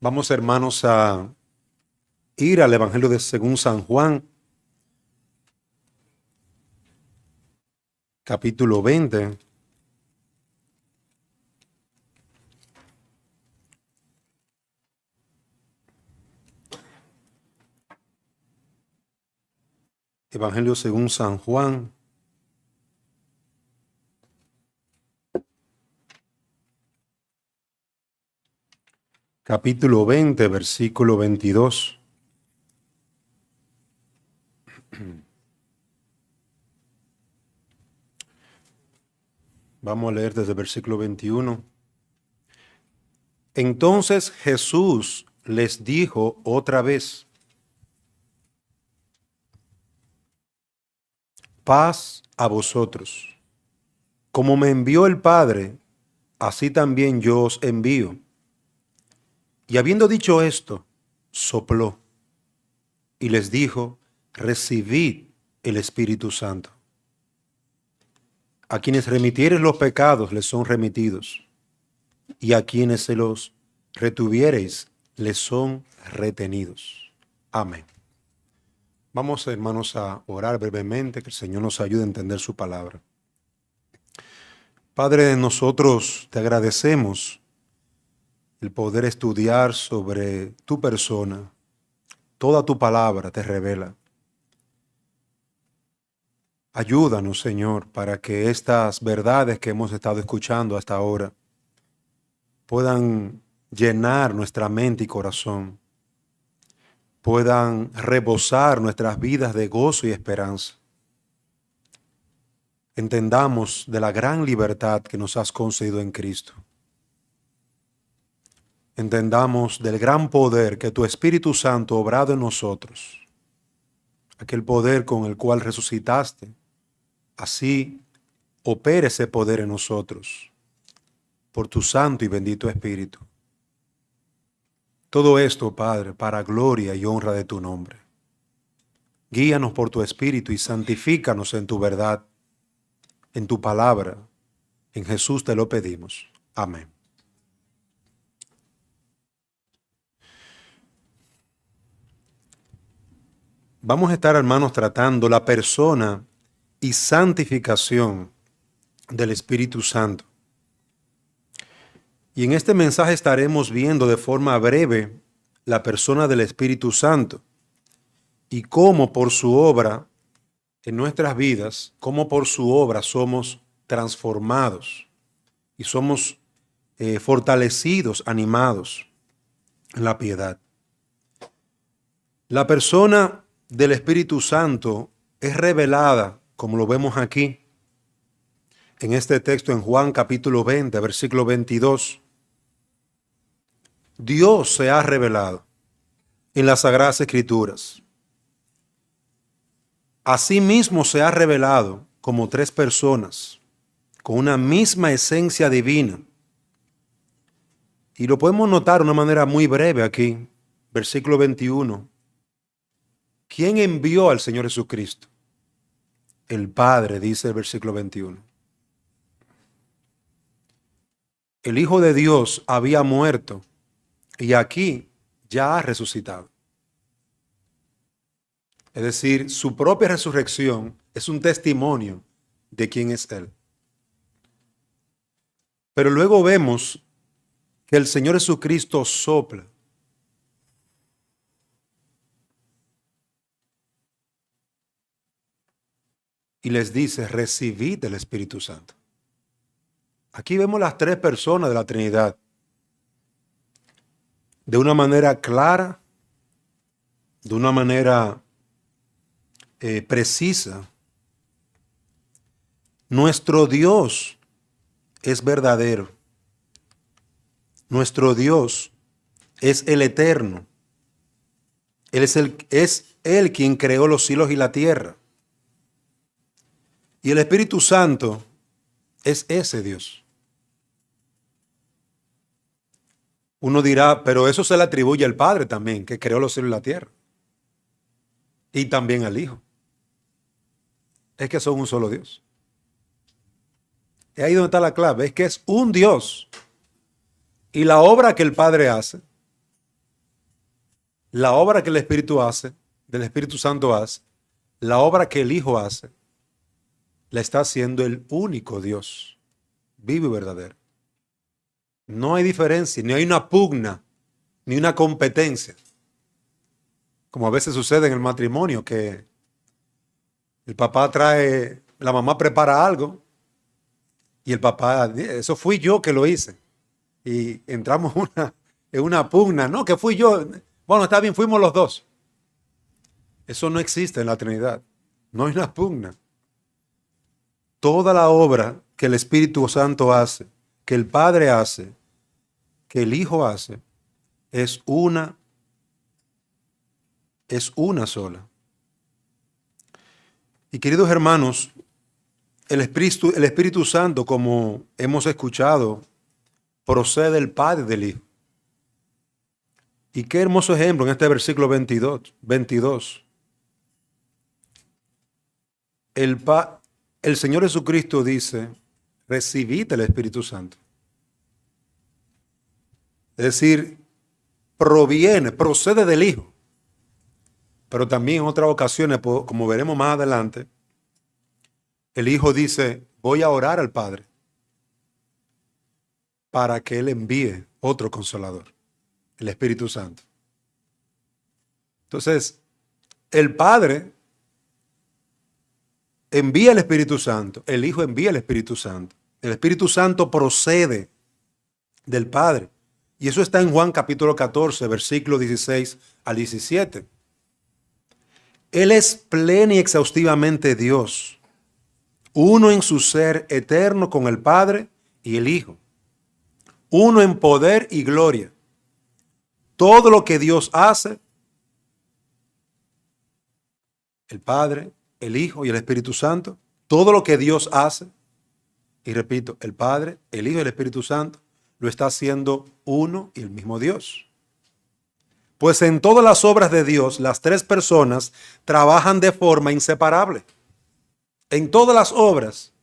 Vamos, hermanos, a ir al Evangelio de según San Juan, capítulo 20. Evangelio según San Juan, capítulo 20, versículo 22. Vamos a leer desde el versículo 21. Entonces Jesús les dijo otra vez: paz a vosotros. Como me envió el Padre, así también yo os envío. Y habiendo dicho esto, sopló y les dijo: recibid el Espíritu Santo. A quienes remitieres los pecados les son remitidos, y a quienes se los retuviereis les son retenidos. Amén. Vamos, hermanos, a orar brevemente, que el Señor nos ayude a entender su palabra. Padre, nosotros te agradecemos el poder estudiar sobre tu persona. Toda tu palabra te revela. Ayúdanos, Señor, para que estas verdades que hemos estado escuchando hasta ahora puedan llenar nuestra mente y corazón, puedan rebosar nuestras vidas de gozo y esperanza. Entendamos de la gran libertad que nos has concedido en Cristo. Entendamos del gran poder que tu Espíritu Santo ha obrado en nosotros, aquel poder con el cual resucitaste. Así opera ese poder en nosotros, por tu santo y bendito Espíritu. Todo esto, Padre, para gloria y honra de tu nombre. Guíanos por tu Espíritu y santifícanos en tu verdad, en tu palabra. En Jesús te lo pedimos. Amén. Vamos a estar, hermanos, tratando la persona y santificación del Espíritu Santo. Y en este mensaje estaremos viendo de forma breve la persona del Espíritu Santo y cómo por su obra en nuestras vidas, cómo por su obra somos transformados y somos fortalecidos, animados en la piedad. La persona del Espíritu Santo es revelada, como lo vemos aquí, en este texto en Juan capítulo 20, versículo 22. Dios se ha revelado en las Sagradas Escrituras. Asimismo se ha revelado como tres personas, con una misma esencia divina. Y lo podemos notar de una manera muy breve aquí, versículo 21. ¿Quién envió al Señor Jesucristo? El Padre, dice el versículo 21. El Hijo de Dios había muerto y aquí ya ha resucitado. Es decir, su propia resurrección es un testimonio de quién es Él. Pero luego vemos que el Señor Jesucristo sopla. Y les dice: recibid el Espíritu Santo. Aquí vemos las tres personas de la Trinidad de una manera clara, de una manera precisa. Nuestro Dios es verdadero. Nuestro Dios es el eterno. Él es Él quien creó los cielos y la tierra. Y el Espíritu Santo es ese Dios. Uno dirá, pero eso se le atribuye al Padre también, que creó los cielos y la tierra. Y también al Hijo. Es que son un solo Dios. Es ahí donde está la clave, es que es un Dios. Y la obra que el Padre hace la obra que el Espíritu hace, del Espíritu Santo hace, la obra que el Hijo hace, la está haciendo el único Dios, vivo y verdadero. No hay diferencia, ni hay una pugna, ni una competencia. Como a veces sucede en el matrimonio, que el papá trae, la mamá prepara algo y el papá, eso fui yo que lo hice. Y entramos en una pugna, no, que fui yo. Bueno, está bien, fuimos los dos. Eso no existe en la Trinidad. No hay una pugna. Toda la obra que el Espíritu Santo hace, que el Padre hace, que el Hijo hace, es una sola. Y queridos hermanos, el Espíritu Santo, como hemos escuchado, procede del Padre y del Hijo. Y qué hermoso ejemplo en este versículo 22. El Señor Jesucristo dice, recibid el Espíritu Santo. Es decir, procede del Hijo. Pero también en otras ocasiones, como veremos más adelante, el Hijo dice, voy a orar al Padre para que Él envíe otro consolador, el Espíritu Santo. Entonces, el Padre envía el Espíritu Santo, el Hijo envía el Espíritu Santo. El Espíritu Santo procede del Padre. Y eso está en Juan capítulo 14, versículos 16 al 17. Él es plena y exhaustivamente Dios, uno en su ser eterno con el Padre y el Hijo, uno en poder y gloria. Todo lo que Dios hace, el Padre, el Hijo y el Espíritu Santo, todo lo que Dios hace, y repito, el Padre, el Hijo y el Espíritu Santo, lo está haciendo uno y el mismo Dios. Pues en todas las obras de Dios, las tres personas trabajan de forma inseparable. En todas las obras.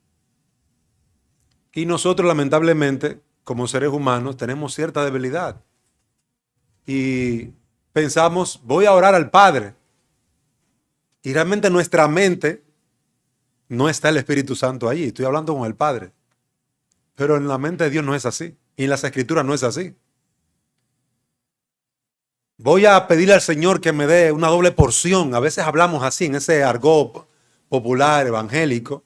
Y nosotros, lamentablemente, como seres humanos, tenemos cierta debilidad. Y pensamos, voy a orar al Padre. Y realmente en nuestra mente no está el Espíritu Santo allí. Estoy hablando con el Padre. Pero en la mente de Dios no es así. Y en las Escrituras no es así. Voy a pedirle al Señor que me dé una doble porción. A veces hablamos así en ese argot popular, evangélico.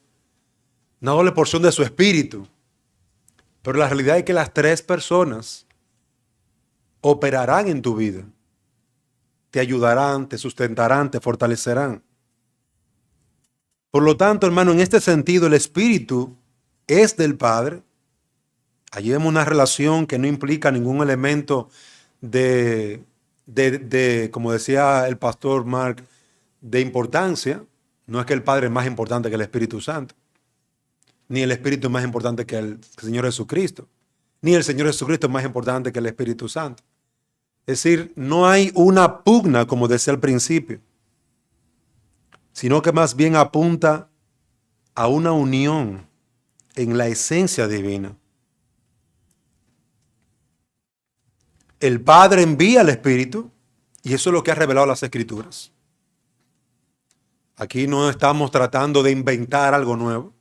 Una doble porción de su espíritu. Pero la realidad es que las tres personas operarán en tu vida. Te ayudarán, te sustentarán, te fortalecerán. Por lo tanto, hermano, en este sentido, el Espíritu es del Padre. Allí vemos una relación que no implica ningún elemento de como decía el pastor Mark, de importancia. No es que el Padre es más importante que el Espíritu Santo, ni el Espíritu es más importante que el Señor Jesucristo, ni el Señor Jesucristo es más importante que el Espíritu Santo. Es decir, no hay una pugna, como decía al principio, sino que más bien apunta a una unión en la esencia divina. El Padre envía al Espíritu y eso es lo que ha revelado las Escrituras. Aquí no estamos tratando de inventar algo nuevo,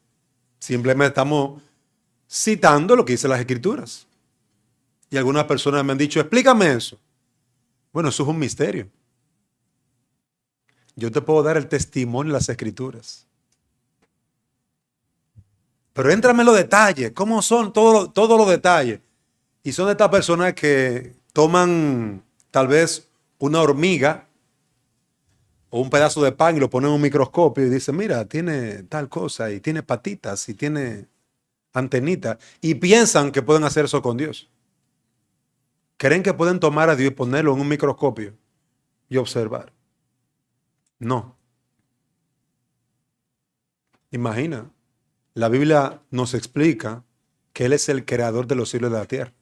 simplemente estamos citando lo que dicen las Escrituras. Y algunas personas me han dicho, explícame eso. Bueno, eso es un misterio. Yo te puedo dar el testimonio de las Escrituras. Pero éntrame en los detalles, ¿cómo son todos los detalles? Y son de estas personas que toman tal vez una hormiga o un pedazo de pan y lo ponen en un microscopio y dicen, mira, tiene tal cosa y tiene patitas y tiene antenitas. Y piensan que pueden hacer eso con Dios. Creen que pueden tomar a Dios y ponerlo en un microscopio y observar. No. Imagina, la Biblia nos explica que Él es el creador de los cielos y de la tierra.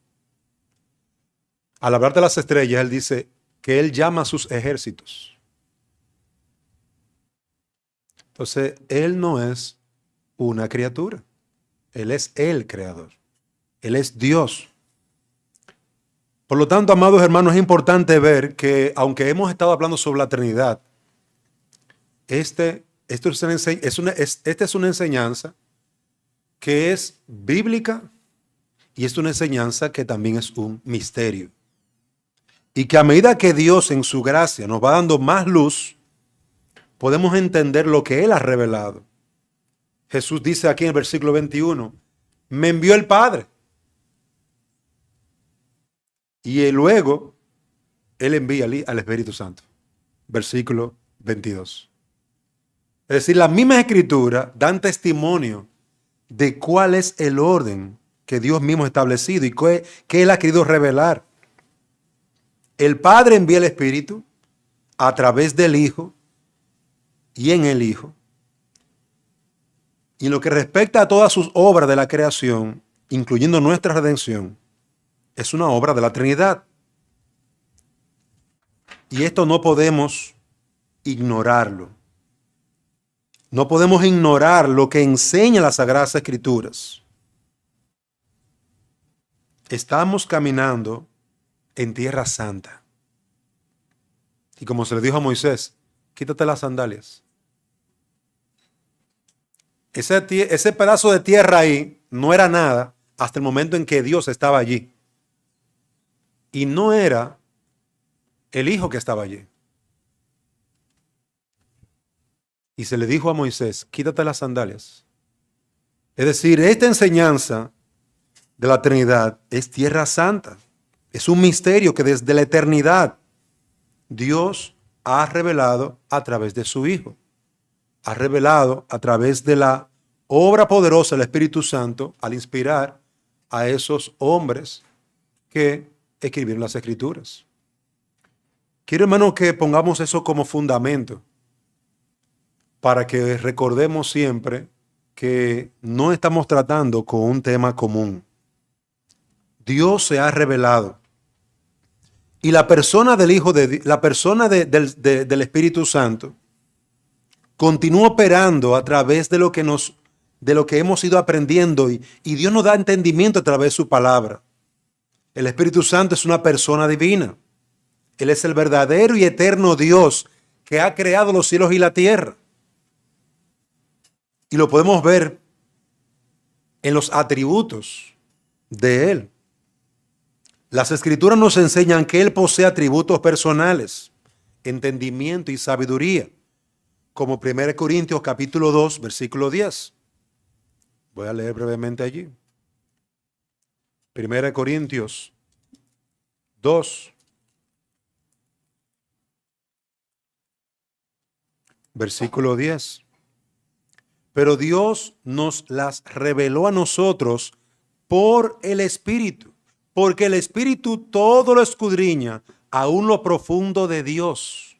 Al hablar de las estrellas, Él dice que Él llama a sus ejércitos. Entonces, Él no es una criatura. Él es el creador. Él es Dios. Por lo tanto, amados hermanos, es importante ver que aunque hemos estado hablando sobre la Trinidad, esta es una enseñanza que es bíblica y es una enseñanza que también es un misterio. Y que a medida que Dios en su gracia nos va dando más luz, podemos entender lo que Él ha revelado. Jesús dice aquí en el versículo 21, me envió el Padre. Y luego Él envía al Espíritu Santo. Versículo 22. Es decir, las mismas escrituras dan testimonio de cuál es el orden que Dios mismo ha establecido y que Él ha querido revelar. El Padre envía el Espíritu a través del Hijo y en el Hijo. Y en lo que respecta a todas sus obras de la creación, incluyendo nuestra redención, es una obra de la Trinidad. Y esto no podemos ignorarlo. No podemos ignorar lo que enseña las Sagradas Escrituras. Estamos caminando en Tierra Santa. Y como se le dijo a Moisés, quítate las sandalias. Ese pedazo de tierra ahí no era nada hasta el momento en que Dios estaba allí. Y no era el Hijo que estaba allí. Y se le dijo a Moisés, quítate las sandalias. Es decir, esta enseñanza de la Trinidad es Tierra Santa. Es un misterio que desde la eternidad Dios ha revelado a través de su Hijo. Ha revelado a través de la obra poderosa del Espíritu Santo al inspirar a esos hombres que escribieron las Escrituras. Quiero, hermano, que pongamos eso como fundamento para que recordemos siempre que no estamos tratando con un tema común. Dios se ha revelado y la persona del Hijo la persona del Espíritu Santo continúa operando a través de lo que hemos ido aprendiendo y Dios nos da entendimiento a través de su palabra. El Espíritu Santo es una persona divina. Él es el verdadero y eterno Dios que ha creado los cielos y la tierra. Y lo podemos ver en los atributos de Él. Las Escrituras nos enseñan que Él posee atributos personales, entendimiento y sabiduría, como 1 Corintios capítulo 2, versículo 10. Voy a leer brevemente allí. 1 Corintios 2, versículo 10. Pero Dios nos las reveló a nosotros por el Espíritu, porque el Espíritu todo lo escudriña, aún lo profundo de Dios.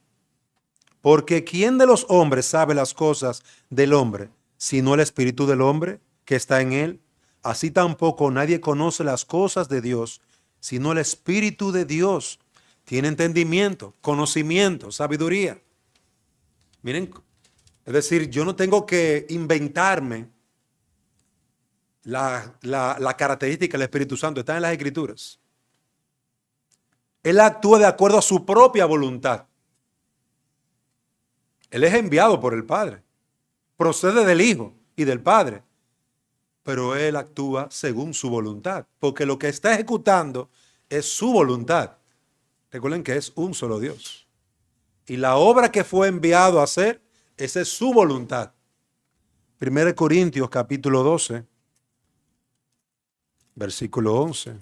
Porque ¿quién de los hombres sabe las cosas del hombre, sino el Espíritu del hombre que está en él? Así tampoco nadie conoce las cosas de Dios, sino el Espíritu de Dios. Tiene entendimiento, conocimiento, sabiduría. Miren, es decir, yo no tengo que inventarme la característica del Espíritu Santo. Está en las Escrituras. Él actúa de acuerdo a su propia voluntad. Él es enviado por el Padre. Procede del Hijo y del Padre. Pero Él actúa según su voluntad. Porque lo que está ejecutando es su voluntad. Recuerden que es un solo Dios. Y la obra que fue enviado a hacer, esa es su voluntad. 1 Corintios capítulo 12, versículo 11.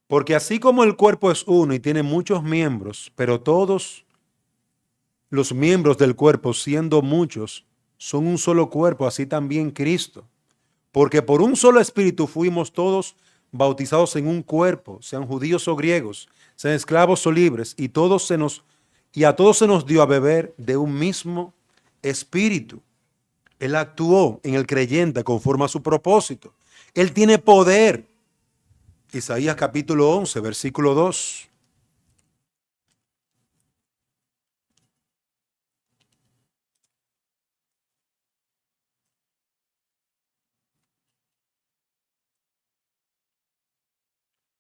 Porque así como el cuerpo es uno y tiene muchos miembros, pero todos los miembros del cuerpo, siendo muchos, son un solo cuerpo, así también Cristo. Porque por un solo espíritu fuimos todos bautizados en un cuerpo, sean judíos o griegos, sean esclavos o libres, y a todos se nos dio a beber de un mismo espíritu. Él actuó en el creyente conforme a su propósito. Él tiene poder. Isaías capítulo 11, versículo 2.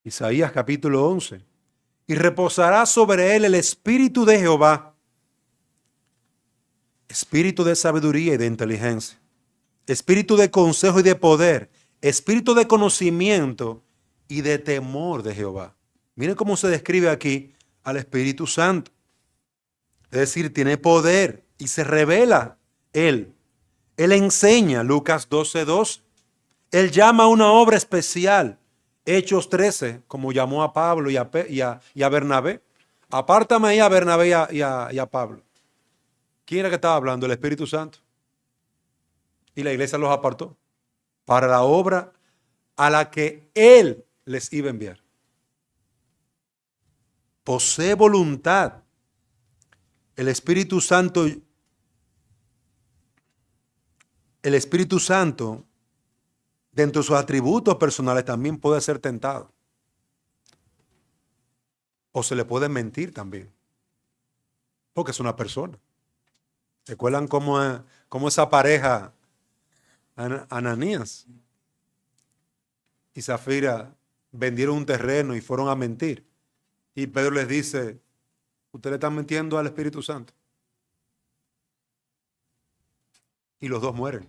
Isaías capítulo 11. Y reposará sobre él el espíritu de Jehová, espíritu de sabiduría y de inteligencia, espíritu de consejo y de poder, espíritu de conocimiento y de temor de Jehová. Miren cómo se describe aquí al Espíritu Santo. Es decir, tiene poder y se revela Él. Él enseña, Lucas 12:12. Él llama a una obra especial, Hechos 13, como llamó a Pablo y a Bernabé. Apártame ahí a Bernabé y a Pablo. ¿Quién era que estaba hablando? El Espíritu Santo. Y la iglesia los apartó para la obra a la que Él les iba a enviar. Posee voluntad. El Espíritu Santo, dentro de sus atributos personales, también puede ser tentado. O se le puede mentir también. Porque es una persona. ¿Recuerdan cómo esa pareja, Ananías y Zafira, vendieron un terreno y fueron a mentir? Y Pedro les dice, ustedes están mintiendo al Espíritu Santo. Y los dos mueren.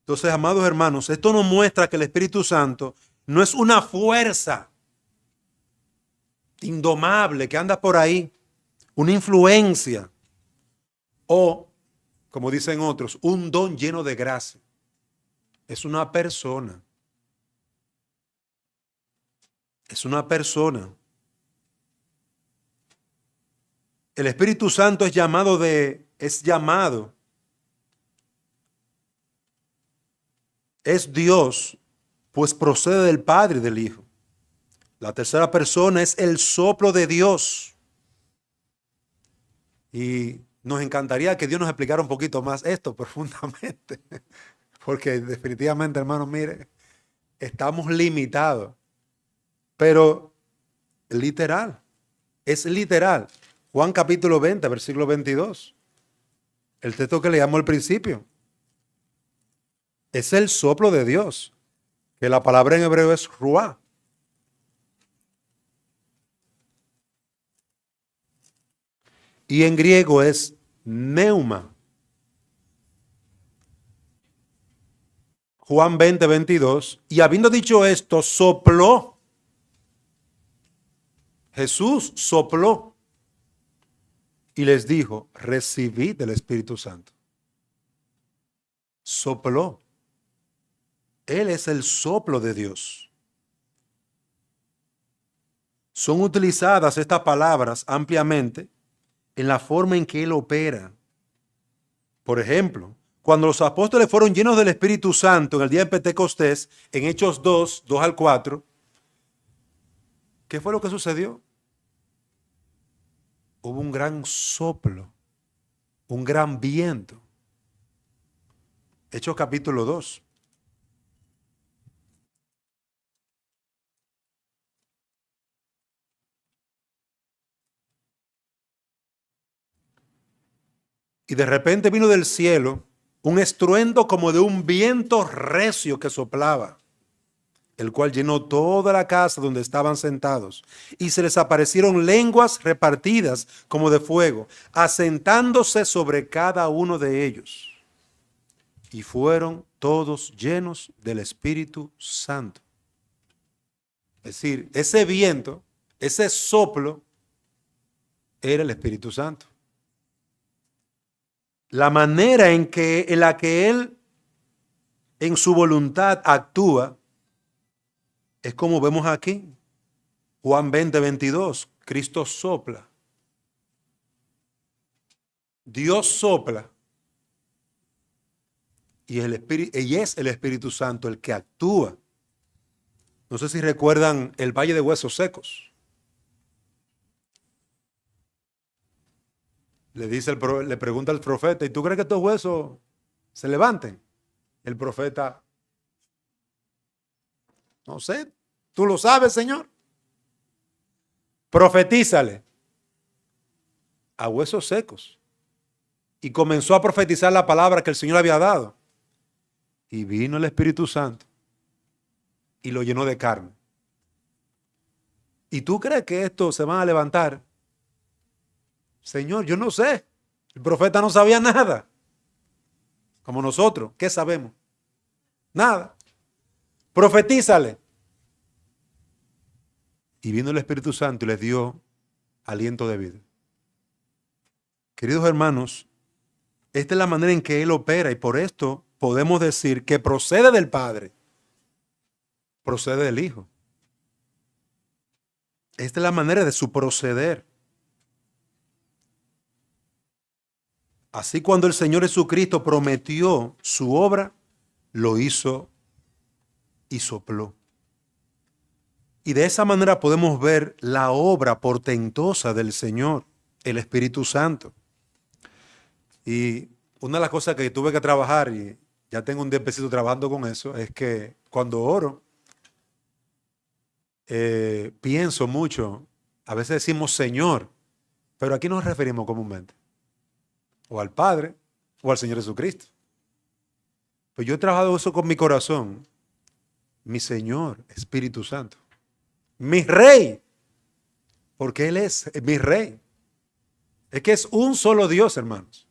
Entonces, amados hermanos, esto nos muestra que el Espíritu Santo no es una fuerza indomable que anda por ahí, una influencia o, como dicen otros, un don lleno de gracia. Es una persona. Es una persona. El Espíritu Santo es llamado, es Dios, pues procede del Padre y del Hijo. La tercera persona es el soplo de Dios. Y nos encantaría que Dios nos explicara un poquito más esto profundamente. Porque definitivamente, hermanos, mire, estamos limitados. Pero literal, es literal. Juan capítulo 20, versículo 22. El texto que leíamos al principio. Es el soplo de Dios. Que la palabra en hebreo es ruá. Y en griego es neuma. Juan 20, 22. Y habiendo dicho esto, sopló. Jesús sopló. Y les dijo, recibid del Espíritu Santo. Sopló. Él es el soplo de Dios. Son utilizadas estas palabras ampliamente en la forma en que Él opera. Por ejemplo, cuando los apóstoles fueron llenos del Espíritu Santo en el día de Pentecostés, en Hechos 2, 2 al 4, ¿qué fue lo que sucedió? Hubo un gran soplo, un gran viento. Hechos capítulo 2. Y de repente vino del cielo un estruendo como de un viento recio que soplaba, el cual llenó toda la casa donde estaban sentados. Y se les aparecieron lenguas repartidas como de fuego, asentándose sobre cada uno de ellos. Y fueron todos llenos del Espíritu Santo. Es decir, ese viento, ese soplo, era el Espíritu Santo. La manera en la que Él, en su voluntad, actúa, es como vemos aquí. Juan 20, 22. Cristo sopla. Dios sopla. Y es el Espíritu Santo el que actúa. No sé si recuerdan el Valle de Huesos Secos. Le pregunta al profeta, ¿y tú crees que estos huesos se levanten? El profeta, no sé, tú lo sabes, Señor. Profetízale a huesos secos. Y comenzó a profetizar la palabra que el Señor había dado. Y vino el Espíritu Santo y lo llenó de carne. ¿Y tú crees que estos se van a levantar? Señor, yo no sé. El profeta no sabía nada. Como nosotros, ¿qué sabemos? Nada. Profetízale. Y vino el Espíritu Santo y les dio aliento de vida. Queridos hermanos, esta es la manera en que Él opera y por esto podemos decir que procede del Padre, procede del Hijo. Esta es la manera de su proceder. Así cuando el Señor Jesucristo prometió su obra, lo hizo y sopló. Y de esa manera podemos ver la obra portentosa del Señor, el Espíritu Santo. Y una de las cosas que tuve que trabajar, y ya tengo un tiempecito trabajando con eso, es que cuando oro, pienso mucho, a veces decimos Señor, pero aquí nos referimos comúnmente o al Padre o al Señor Jesucristo. Pues yo he trabajado eso con mi corazón, mi Señor Espíritu Santo, mi Rey, porque Él es mi Rey. Es que es un solo Dios, hermanos.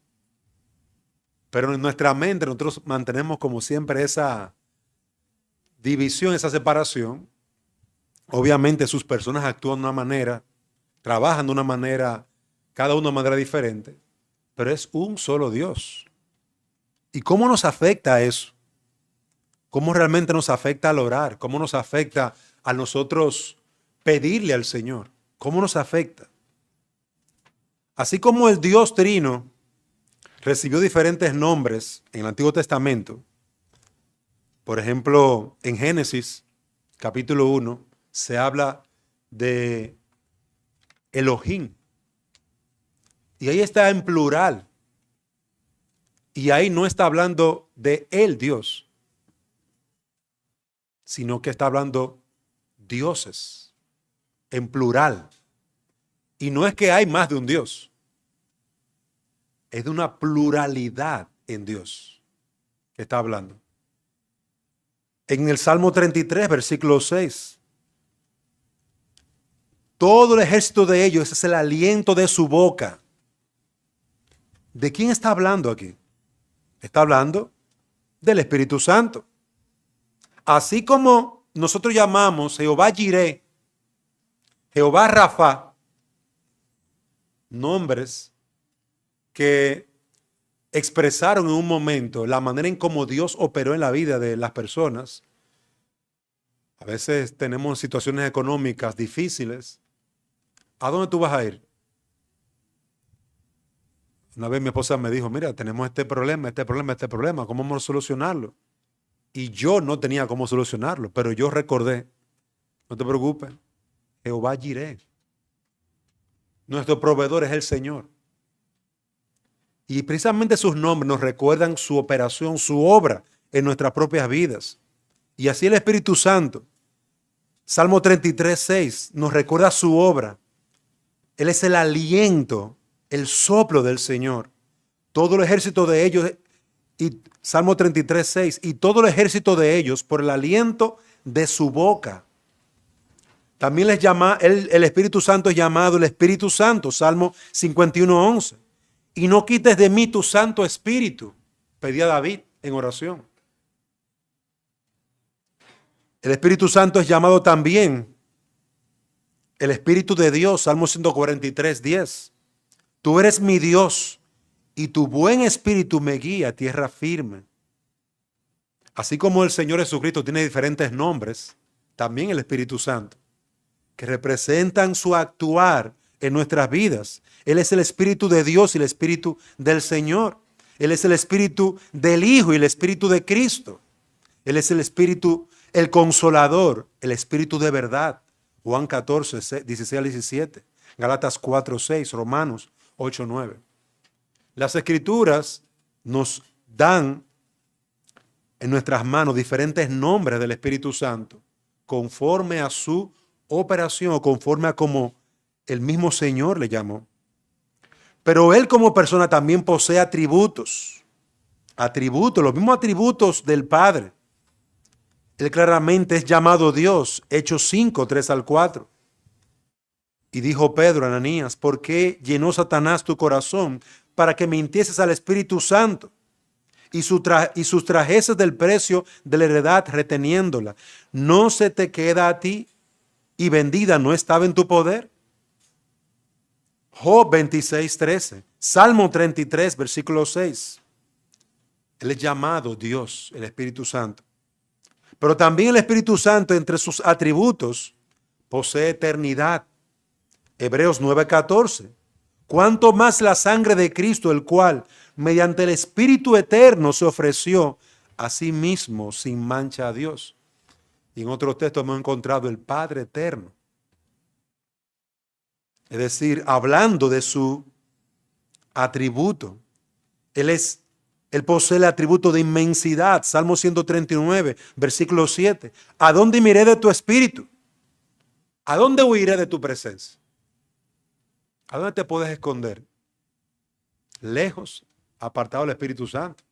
Pero en nuestra mente nosotros mantenemos como siempre esa división, esa separación. Obviamente sus personas actúan de una manera, trabajan de una manera, cada uno de una manera diferente, pero es un solo Dios. ¿Y cómo nos afecta eso? ¿Cómo realmente nos afecta al orar? ¿Cómo nos afecta a nosotros pedirle al Señor? ¿Cómo nos afecta? Así como el Dios Trino recibió diferentes nombres en el Antiguo Testamento, por ejemplo, en Génesis capítulo 1 se habla de Elohim. Y ahí está en plural. Y ahí no está hablando de el Dios, sino que está hablando dioses en plural. Y no es que hay más de un Dios. Es de una pluralidad en Dios que está hablando. En el Salmo 33, versículo 6. Todo el ejército de ellos es el aliento de su boca. ¿De quién está hablando aquí? Está hablando del Espíritu Santo. Así como nosotros llamamos Jehová Jireh, Jehová Rafa, nombres que expresaron en un momento la manera en cómo Dios operó en la vida de las personas. A veces tenemos situaciones económicas difíciles. ¿A dónde tú vas a ir? Una vez mi esposa me dijo, mira, tenemos este problema, ¿cómo vamos a solucionarlo? Y yo no tenía cómo solucionarlo, pero yo recordé, no te preocupes, Jehová Jireh, nuestro proveedor es el Señor. Y precisamente sus nombres nos recuerdan su operación, su obra en nuestras propias vidas. Y así el Espíritu Santo, Salmo 33, 6, nos recuerda su obra. Él es el aliento, el soplo del Señor. Todo el ejército de ellos, y Salmo 33, 6, y todo el ejército de ellos por el aliento de su boca. También les llama, el Espíritu Santo es llamado el Espíritu Santo, Salmo 51, 11. Y no quites de mí tu Santo Espíritu, pedía David en oración. El Espíritu Santo es llamado también el Espíritu de Dios, Salmo 143, 10. Tú eres mi Dios y tu buen espíritu me guía a tierra firme. Así como el Señor Jesucristo tiene diferentes nombres, también el Espíritu Santo, que representan su actuar en nuestras vidas. Él es el Espíritu de Dios y el Espíritu del Señor. Él es el Espíritu del Hijo y el Espíritu de Cristo. Él es el Espíritu, el Consolador, el Espíritu de verdad. Juan 14, 16 al 17. Gálatas 4, 6. Romanos 8, 9. Las Escrituras nos dan en nuestras manos diferentes nombres del Espíritu Santo conforme a su operación o conforme a como el mismo Señor le llamó. Pero Él como persona también posee atributos. Atributos, los mismos atributos del Padre. Él claramente es llamado Dios, Hechos 5, 3 al 4. Y dijo Pedro a Ananías, ¿por qué llenó Satanás tu corazón para que mintieses al Espíritu Santo y sus trajeces del precio de la heredad reteniéndola? ¿No se te queda a ti y vendida no estaba en tu poder? Job 26:13, Salmo 33, versículo 6. Él es llamado Dios, el Espíritu Santo. Pero también el Espíritu Santo, entre sus atributos, posee eternidad. Hebreos 9:14. Cuanto más la sangre de Cristo, el cual, mediante el Espíritu eterno, se ofreció a sí mismo sin mancha a Dios. Y en otros textos hemos encontrado el Padre eterno. Es decir, hablando de su atributo. Él posee el atributo de inmensidad. Salmo 139, versículo 7. ¿A dónde miré de tu espíritu? ¿A dónde huiré de tu presencia? ¿A dónde te puedes esconder? Lejos, apartado del Espíritu Santo.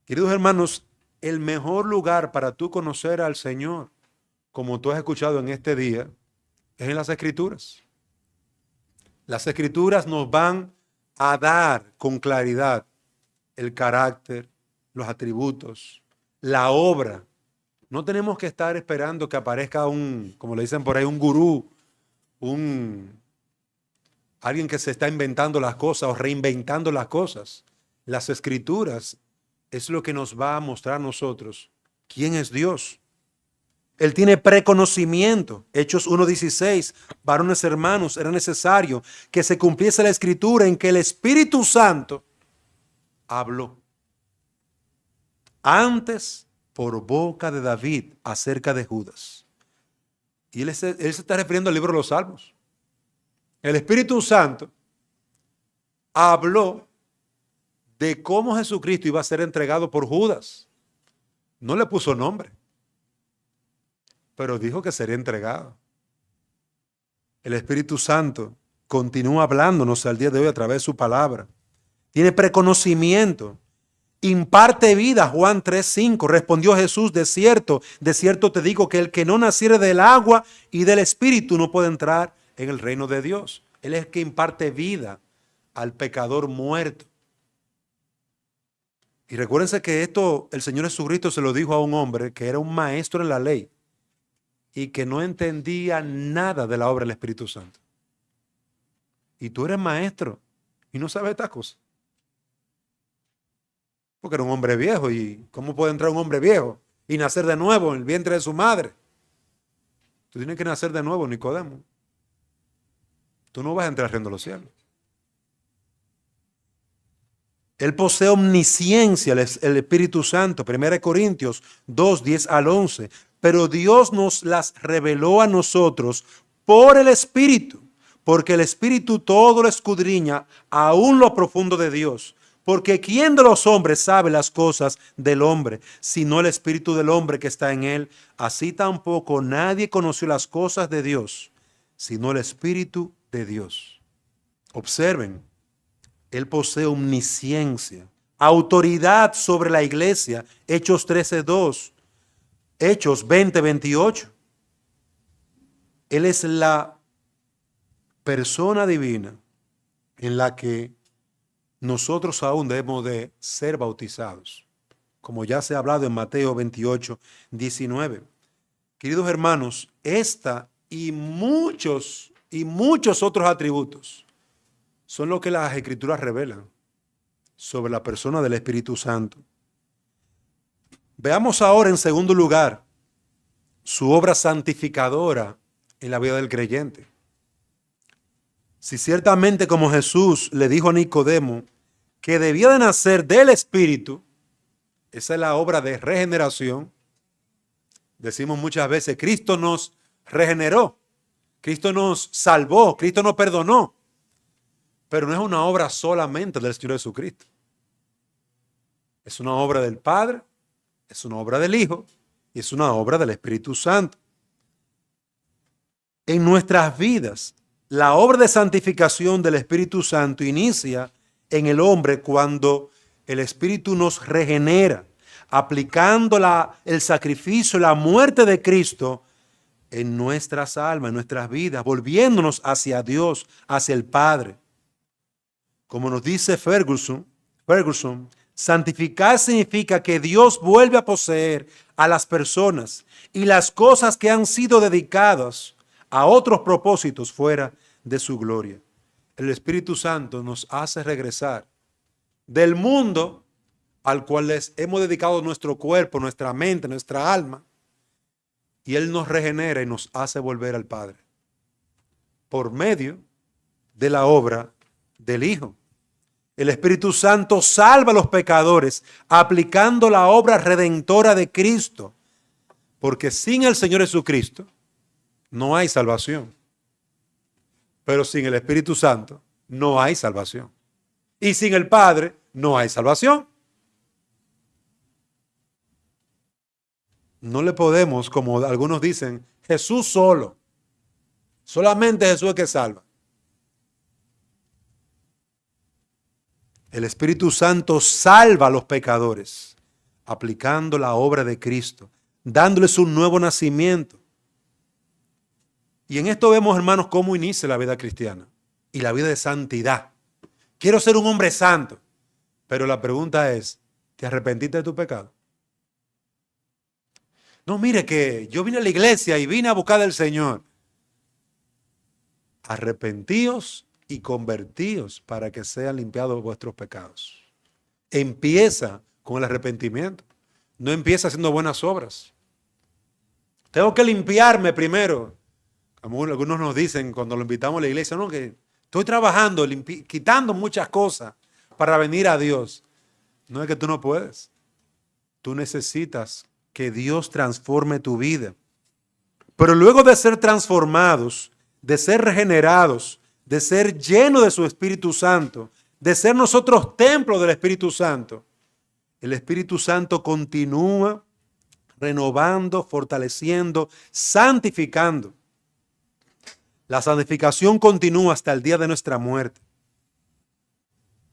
Queridos hermanos, el mejor lugar para tú conocer al Señor, como tú has escuchado en este día, es en las Escrituras. Las Escrituras nos van a dar con claridad el carácter, los atributos, la obra. No tenemos que estar esperando que aparezca como le dicen por ahí, un gurú, alguien que se está inventando las cosas o reinventando las cosas. Las Escrituras es lo que nos va a mostrar a nosotros quién es Dios. Él tiene preconocimiento. Hechos 1:16, varones hermanos, era necesario que se cumpliese la Escritura en que el Espíritu Santo habló antes por boca de David acerca de Judas. Y él se está refiriendo al libro de los Salmos. El Espíritu Santo habló de cómo Jesucristo iba a ser entregado por Judas. No le puso nombre, pero dijo que sería entregado. El Espíritu Santo continúa hablándonos al día de hoy a través de su palabra. Tiene preconocimiento, imparte vida. Juan 3:5, respondió Jesús, de cierto te digo que el que no naciere del agua y del Espíritu no puede entrar en el reino de Dios. Él es el que imparte vida al pecador muerto. Y recuérdense que esto el Señor Jesucristo se lo dijo a un hombre que era un maestro en la ley y que no entendía nada de la obra del Espíritu Santo. Y tú eres maestro y no sabes estas cosas. Porque era un hombre viejo. ¿Y cómo puede entrar un hombre viejo y nacer de nuevo en el vientre de su madre? Tú tienes que nacer de nuevo, Nicodemo. Tú no vas a entrar al reino de los cielos. Él posee omnisciencia, el Espíritu Santo. 1 Corintios 2:10-11. Pero Dios nos las reveló a nosotros por el Espíritu, porque el Espíritu todo lo escudriña, aún lo profundo de Dios. Porque ¿quién de los hombres sabe las cosas del hombre, sino el Espíritu del hombre que está en él? Así tampoco nadie conoció las cosas de Dios, sino el Espíritu de Dios. Observen, Él posee omnisciencia, autoridad sobre la iglesia. Hechos 13:2, Hechos 20:28. Él es la persona divina en la que nosotros aún debemos de ser bautizados, como ya se ha hablado en Mateo 28:19. Queridos hermanos, esta y muchos otros atributos son lo que las Escrituras revelan sobre la persona del Espíritu Santo. Veamos ahora, en segundo lugar, su obra santificadora en la vida del creyente. Si ciertamente, como Jesús le dijo a Nicodemo que debía de nacer del Espíritu, esa es la obra de regeneración. Decimos muchas veces, Cristo nos regeneró, Cristo nos salvó, Cristo nos perdonó. Pero no es una obra solamente del Señor Jesucristo. Es una obra del Padre, es una obra del Hijo y es una obra del Espíritu Santo. En nuestras vidas, la obra de santificación del Espíritu Santo inicia en el hombre cuando el Espíritu nos regenera, aplicando el sacrificio, la muerte de Cristo en nuestras almas, en nuestras vidas, volviéndonos hacia Dios, hacia el Padre. Como nos dice Ferguson, santificar significa que Dios vuelve a poseer a las personas y las cosas que han sido dedicadas a otros propósitos fuera de su gloria. El Espíritu Santo nos hace regresar del mundo al cual les hemos dedicado nuestro cuerpo, nuestra mente, nuestra alma, y Él nos regenera y nos hace volver al Padre por medio de la obra del Hijo. El Espíritu Santo salva a los pecadores aplicando la obra redentora de Cristo, porque sin el Señor Jesucristo no hay salvación. Pero sin el Espíritu Santo no hay salvación. Y sin el Padre no hay salvación. No le podemos, como algunos dicen, Jesús solo. Solamente Jesús es que salva. El Espíritu Santo salva a los pecadores, aplicando la obra de Cristo, dándoles un nuevo nacimiento. Y en esto vemos, hermanos, cómo inicia la vida cristiana y la vida de santidad. Quiero ser un hombre santo, pero la pregunta es, ¿te arrepentiste de tu pecado? No, mire que yo vine a la iglesia y vine a buscar del Señor. Arrepentíos y convertíos para que sean limpiados vuestros pecados. Empieza con el arrepentimiento. No empieza haciendo buenas obras. Tengo que limpiarme primero. Como algunos nos dicen cuando lo invitamos a la iglesia, no, que estoy trabajando, quitando muchas cosas para venir a Dios. No es que tú no puedes. Tú necesitas que Dios transforme tu vida. Pero luego de ser transformados, de ser regenerados, de ser llenos de su Espíritu Santo, de ser nosotros templos del Espíritu Santo, el Espíritu Santo continúa renovando, fortaleciendo, santificando. La santificación continúa hasta el día de nuestra muerte.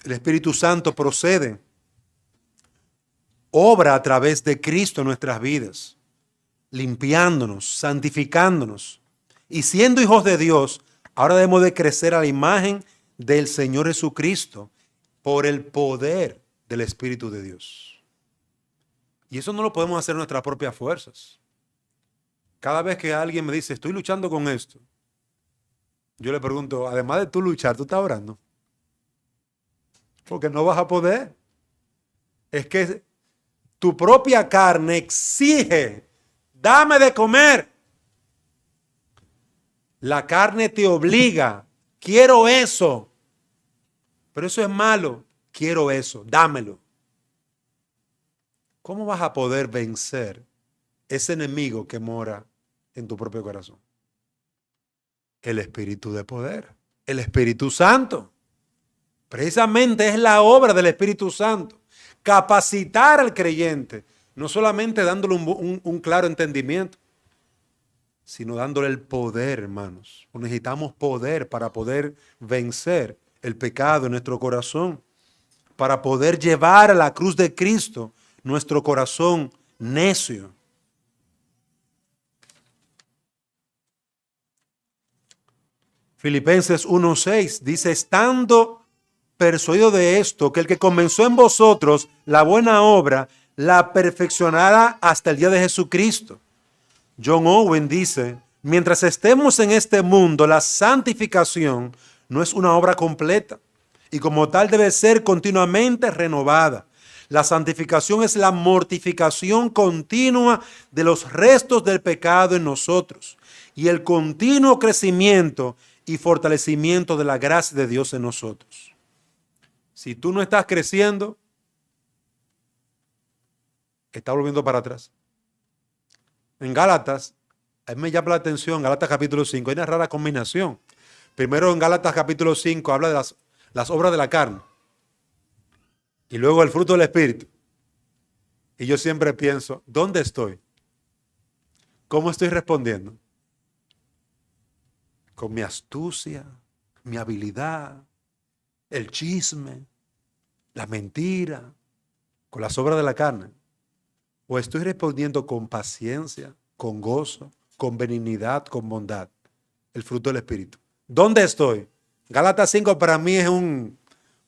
El Espíritu Santo procede, obra a través de Cristo en nuestras vidas, limpiándonos, santificándonos. Y siendo hijos de Dios, ahora debemos de crecer a la imagen del Señor Jesucristo por el poder del Espíritu de Dios. Y eso no lo podemos hacer en nuestras propias fuerzas. Cada vez que alguien me dice, estoy luchando con esto, yo le pregunto, además de tú luchar, ¿tú estás orando? Porque no vas a poder. Es que tu propia carne exige, dame de comer. La carne te obliga, quiero eso. Pero eso es malo, quiero eso, dámelo. ¿Cómo vas a poder vencer ese enemigo que mora en tu propio corazón? El Espíritu de poder, el Espíritu Santo. Precisamente es la obra del Espíritu Santo. Capacitar al creyente, no solamente dándole un claro entendimiento, sino dándole el poder, hermanos. Necesitamos poder para poder vencer el pecado en nuestro corazón, para poder llevar a la cruz de Cristo nuestro corazón necio. Filipenses 1:6 dice, estando persuadido de esto, que el que comenzó en vosotros la buena obra, la perfeccionará hasta el día de Jesucristo. John Owen dice, mientras estemos en este mundo, la santificación no es una obra completa y como tal debe ser continuamente renovada. La santificación es la mortificación continua de los restos del pecado en nosotros y el continuo crecimiento y fortalecimiento de la gracia de Dios en nosotros. Si tú no estás creciendo, estás volviendo para atrás. En Gálatas, a mí me llama la atención, Gálatas capítulo 5, hay una rara combinación. Primero en Gálatas capítulo 5 habla de las obras de la carne y luego el fruto del Espíritu. Y yo siempre pienso, ¿dónde estoy? ¿Cómo estoy respondiendo? Con mi astucia, mi habilidad, el chisme, la mentira, con las obras de la carne. ¿O estoy respondiendo con paciencia, con gozo, con benignidad, con bondad. El fruto del Espíritu. ¿Dónde estoy? Gálatas 5 para mí es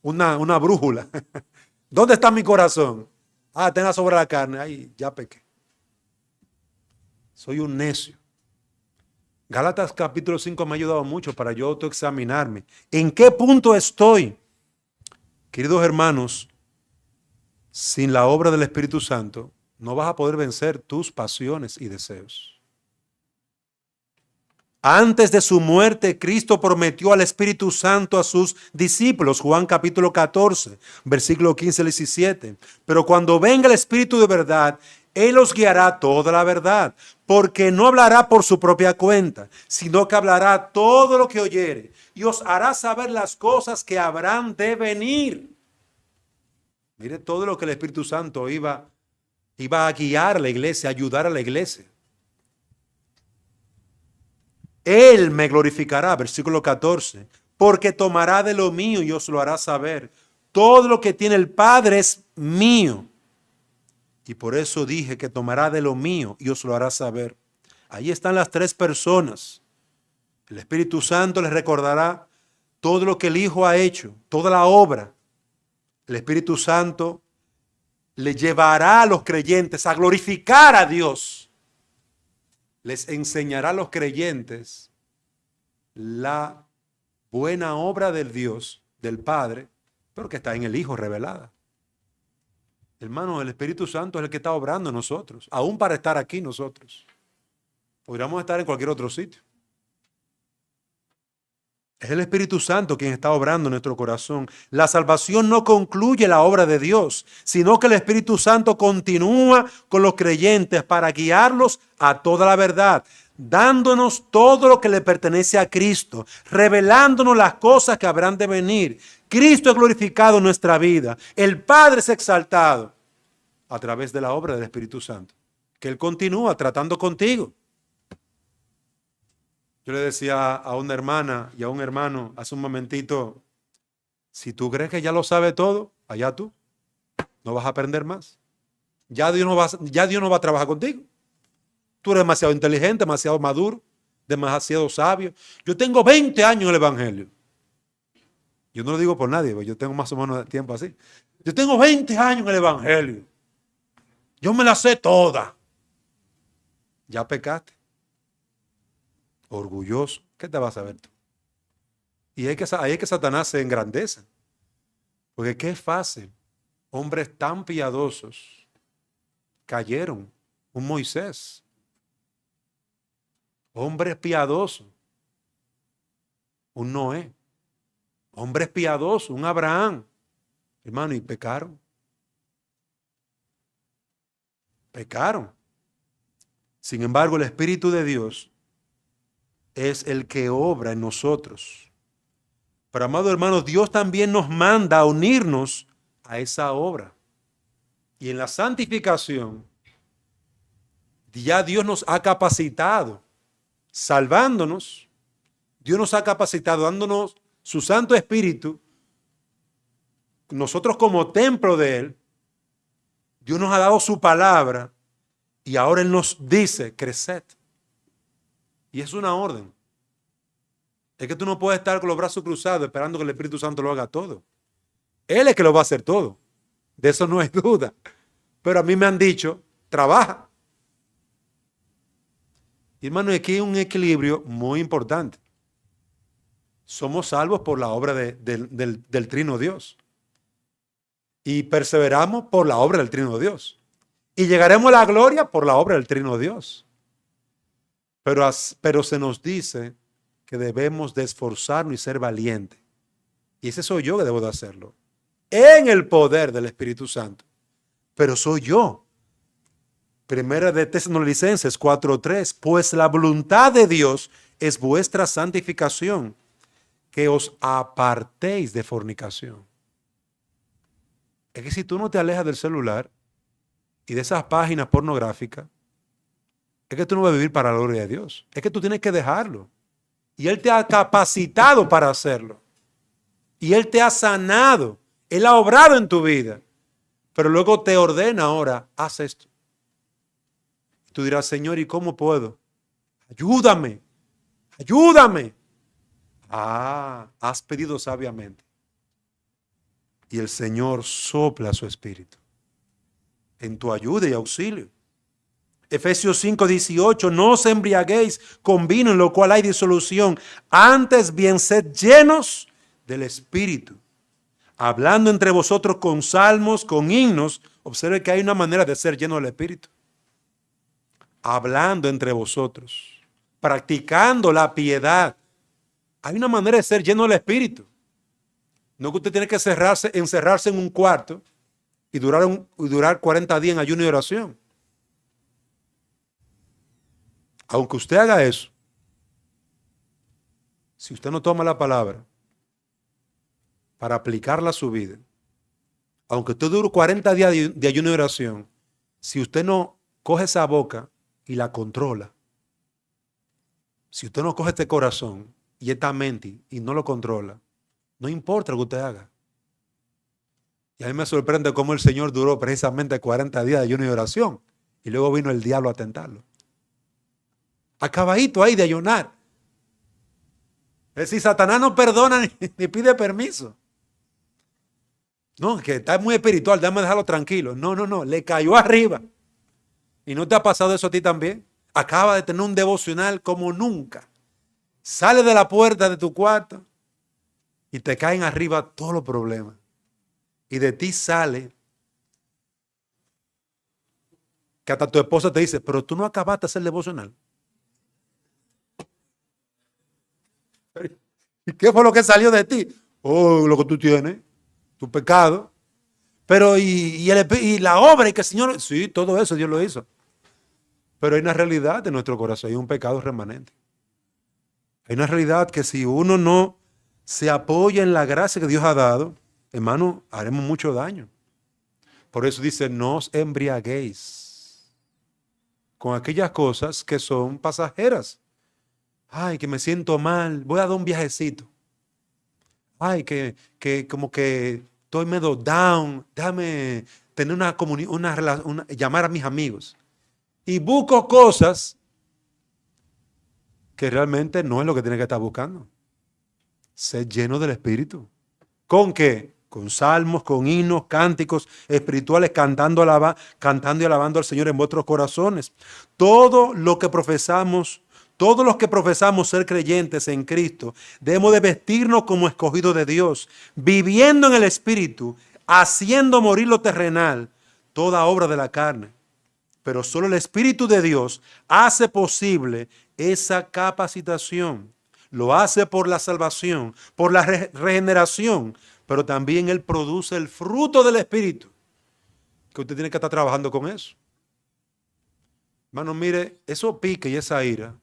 una brújula. ¿Dónde está mi corazón? Tenga sobre la carne. Ay, ya pequé. Soy un necio. Gálatas capítulo 5 me ha ayudado mucho para yo autoexaminarme. ¿En qué punto estoy? Queridos hermanos, sin la obra del Espíritu Santo, no vas a poder vencer tus pasiones y deseos. Antes de su muerte, Cristo prometió al Espíritu Santo a sus discípulos, Juan capítulo 14, versículo 15 al 17. Pero cuando venga el Espíritu de verdad, Él os guiará toda la verdad, porque no hablará por su propia cuenta, sino que hablará todo lo que oyere y os hará saber las cosas que habrán de venir. Mire todo lo que el Espíritu Santo iba a guiar a la iglesia, a ayudar a la iglesia. Él me glorificará, versículo 14, porque tomará de lo mío y os lo hará saber. Todo lo que tiene el Padre es mío. Y por eso dije que tomará de lo mío y os lo hará saber. Ahí están las tres personas. El Espíritu Santo les recordará todo lo que el Hijo ha hecho, toda la obra. El Espíritu Santo le llevará a los creyentes a glorificar a Dios. Les enseñará a los creyentes la buena obra del Dios, del Padre, pero que está en el Hijo revelada. Hermano, el Espíritu Santo es el que está obrando en nosotros, aún para estar aquí nosotros. Podríamos estar en cualquier otro sitio. Es el Espíritu Santo quien está obrando en nuestro corazón. La salvación no concluye la obra de Dios, sino que el Espíritu Santo continúa con los creyentes para guiarlos a toda la verdad, dándonos todo lo que le pertenece a Cristo, revelándonos las cosas que habrán de venir. Cristo es glorificado en nuestra vida. El Padre es exaltado a través de la obra del Espíritu Santo, que Él continúa tratando contigo. Yo le decía a una hermana y a un hermano hace un momentito, si tú crees que ya lo sabe todo, allá tú, no vas a aprender más. Ya Dios no va a trabajar contigo. Tú eres demasiado inteligente, demasiado maduro, demasiado sabio. Yo tengo 20 años en el Evangelio. Yo no lo digo por nadie, porque yo tengo más o menos de tiempo así. Yo tengo 20 años en el Evangelio. Yo me la sé toda. Ya pecaste. Orgulloso. ¿Qué te vas a ver tú? Y ahí es que Satanás se engrandece. Porque qué fácil. Hombres tan piadosos cayeron. Un Moisés. Hombres piadosos. Un Noé. Hombres piadosos. Un Abraham. Hermano, y pecaron. Pecaron. Sin embargo, el Espíritu de Dios es el que obra en nosotros. Pero, amados hermanos, Dios también nos manda a unirnos a esa obra. Y en la santificación, ya Dios nos ha capacitado, salvándonos. Dios nos ha capacitado, dándonos su Santo Espíritu. Nosotros como templo de Él, Dios nos ha dado su palabra y ahora Él nos dice, creced. Y es una orden. Es que tú no puedes estar con los brazos cruzados esperando que el Espíritu Santo lo haga todo. Él es que lo va a hacer todo. De eso no hay duda. Pero a mí me han dicho, trabaja. Y hermano, aquí hay un equilibrio muy importante. Somos salvos por la obra del Trino Dios. Y perseveramos por la obra del Trino Dios. Y llegaremos a la gloria por la obra del Trino Dios. Pero se nos dice que debemos de esforzarnos y ser valientes. Y ese soy yo que debo de hacerlo. En el poder del Espíritu Santo. Pero soy yo. Primera de Tesalonicenses 4:3. Pues la voluntad de Dios es vuestra santificación, que os apartéis de fornicación. Es que si tú no te alejas del celular y de esas páginas pornográficas, es que tú no vas a vivir para la gloria de Dios. Es que tú tienes que dejarlo. Y Él te ha capacitado para hacerlo. Y Él te ha sanado. Él ha obrado en tu vida. Pero luego te ordena ahora, haz esto. Y tú dirás, Señor, ¿y cómo puedo? Ayúdame, ayúdame. Ah, has pedido sabiamente. Y el Señor sopla su espíritu en tu ayuda y auxilio. Efesios 5:18, no os embriaguéis con vino en lo cual hay disolución, antes bien sed llenos del Espíritu, hablando entre vosotros con salmos, con himnos. Observe que hay una manera de ser lleno del Espíritu. Hablando entre vosotros, practicando la piedad. Hay una manera de ser lleno del Espíritu. No que usted tiene que encerrarse en un cuarto y durar 40 días en ayuno y oración. Aunque usted haga eso, si usted no toma la palabra para aplicarla a su vida, aunque usted dure 40 días de ayuno y oración, si usted no coge esa boca y la controla, si usted no coge este corazón y esta mente y no lo controla, no importa lo que usted haga. Y a mí me sorprende cómo el Señor duró precisamente 40 días de ayuno y oración y luego vino el diablo a tentarlo. Acabadito ahí de ayunar. Es decir, Satanás no perdona ni pide permiso. No, que está muy espiritual, déjame dejarlo tranquilo. No, le cayó arriba. ¿Y no te ha pasado eso a ti también? Acaba de tener un devocional como nunca. Sale de la puerta de tu cuarto y te caen arriba todos los problemas. Y de ti sale que hasta tu esposa te dice, pero tú no acabaste de hacer el devocional. ¿Y qué fue lo que salió de ti? Oh, lo que tú tienes, tu pecado. Pero y la obra y que el Señor, sí, todo eso Dios lo hizo. Pero hay una realidad de nuestro corazón, hay un pecado remanente. Hay una realidad que si uno no se apoya en la gracia que Dios ha dado, hermano, haremos mucho daño. Por eso dice, no os embriaguéis con aquellas cosas que son pasajeras. Ay, que me siento mal, voy a dar un viajecito. Ay, que como que estoy medio down, déjame tener llamar a mis amigos. Y busco cosas que realmente no es lo que tiene que estar buscando. Ser lleno del Espíritu. ¿Con qué? Con salmos, con himnos, cánticos espirituales, cantando y alabando al Señor en vuestros corazones. Todos los que profesamos ser creyentes en Cristo, debemos de vestirnos como escogidos de Dios, viviendo en el Espíritu, haciendo morir lo terrenal, toda obra de la carne. Pero solo el Espíritu de Dios hace posible esa capacitación. Lo hace por la salvación, por la regeneración, pero también Él produce el fruto del Espíritu, que usted tiene que estar trabajando con eso. Hermano, mire, eso pique y esa ira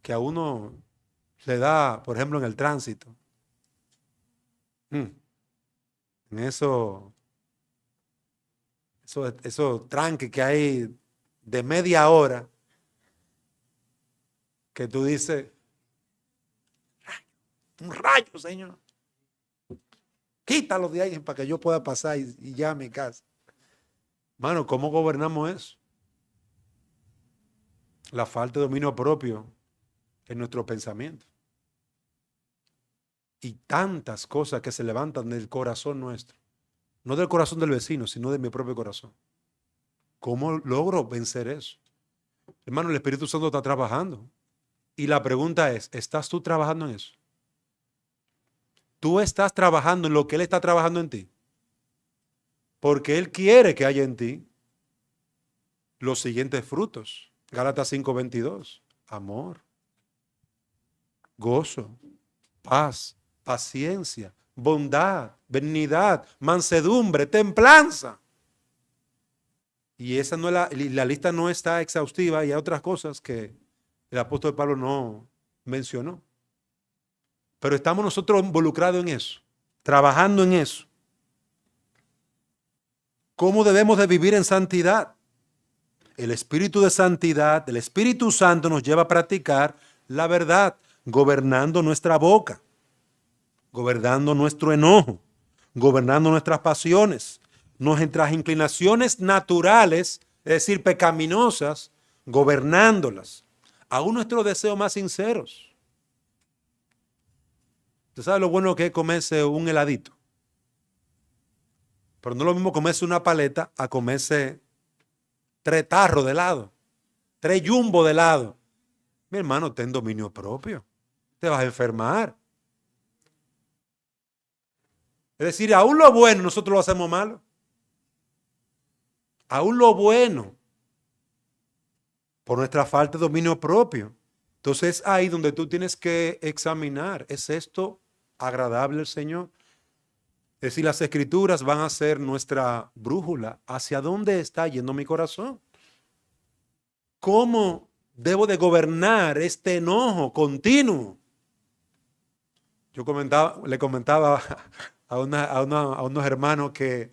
que a uno le da, por ejemplo, en el tránsito. En esos tranques que hay de media hora, que tú dices, un rayo, Señor. Quítalo de ahí para que yo pueda pasar y ya a mi casa. Hermano, ¿cómo gobernamos eso? La falta de dominio propio en nuestro pensamiento. Y tantas cosas que se levantan del corazón nuestro. No del corazón del vecino, sino de mi propio corazón. ¿Cómo logro vencer eso? Hermano, el Espíritu Santo está trabajando. Y la pregunta es, ¿estás tú trabajando en eso? ¿Tú estás trabajando en lo que Él está trabajando en ti? Porque Él quiere que haya en ti los siguientes frutos. Gálatas 5:22. Amor, gozo, paz, paciencia, bondad, benignidad, mansedumbre, templanza. Y esa no es la lista no está exhaustiva y hay otras cosas que el apóstol Pablo no mencionó. Pero estamos nosotros involucrados en eso, trabajando en eso. ¿Cómo debemos de vivir en santidad? El espíritu de santidad, el Espíritu Santo nos lleva a practicar la verdad, gobernando nuestra boca, gobernando nuestro enojo, gobernando nuestras pasiones, nuestras inclinaciones naturales, es decir, pecaminosas, gobernándolas, aún nuestros deseos más sinceros. ¿Usted sabe lo bueno que es comerse un heladito? Pero no es lo mismo comerse una paleta a comerse 3 tarros de helado, 3 jumbo de helado. Mi hermano, ten dominio propio. Te vas a enfermar. Es decir, aún lo bueno nosotros lo hacemos malo. Aún lo bueno. Por nuestra falta de dominio propio. Entonces ahí donde tú tienes que examinar, ¿es esto agradable al Señor? Es decir, las escrituras van a ser nuestra brújula. ¿Hacia dónde está yendo mi corazón? ¿Cómo debo de gobernar este enojo continuo? Le comentaba a unos hermanos que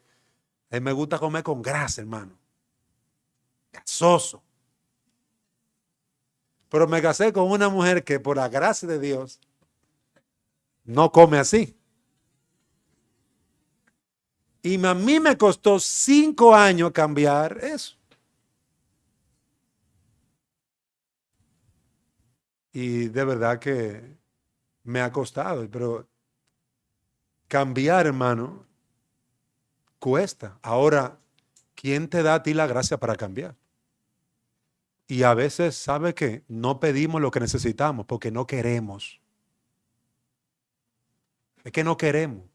a mí me gusta comer con grasa, hermano. Gasoso. Pero me casé con una mujer que por la gracia de Dios no come así. Y a mí me costó 5 años cambiar eso. Y de verdad que me ha costado, pero cambiar, hermano, cuesta. Ahora, ¿quién te da a ti la gracia para cambiar? Y a veces, ¿sabe qué? No pedimos lo que necesitamos porque no queremos. Es que no queremos.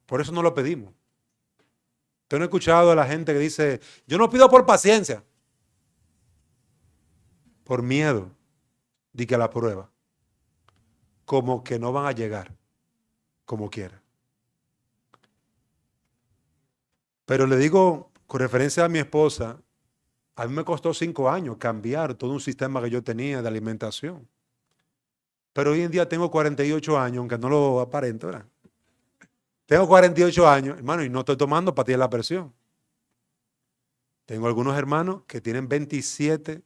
Por eso no lo pedimos. Usted no ha escuchado a la gente que dice, yo no pido por paciencia, por miedo de que a la prueba, como que no van a llegar como quiera. Pero le digo, con referencia a mi esposa, a mí me costó 5 años cambiar todo un sistema que yo tenía de alimentación. Pero hoy en día tengo 48 años, aunque no lo aparento, ¿verdad? Tengo 48 años, hermano, y no estoy tomando pastillas de la presión. Tengo algunos hermanos que tienen 27,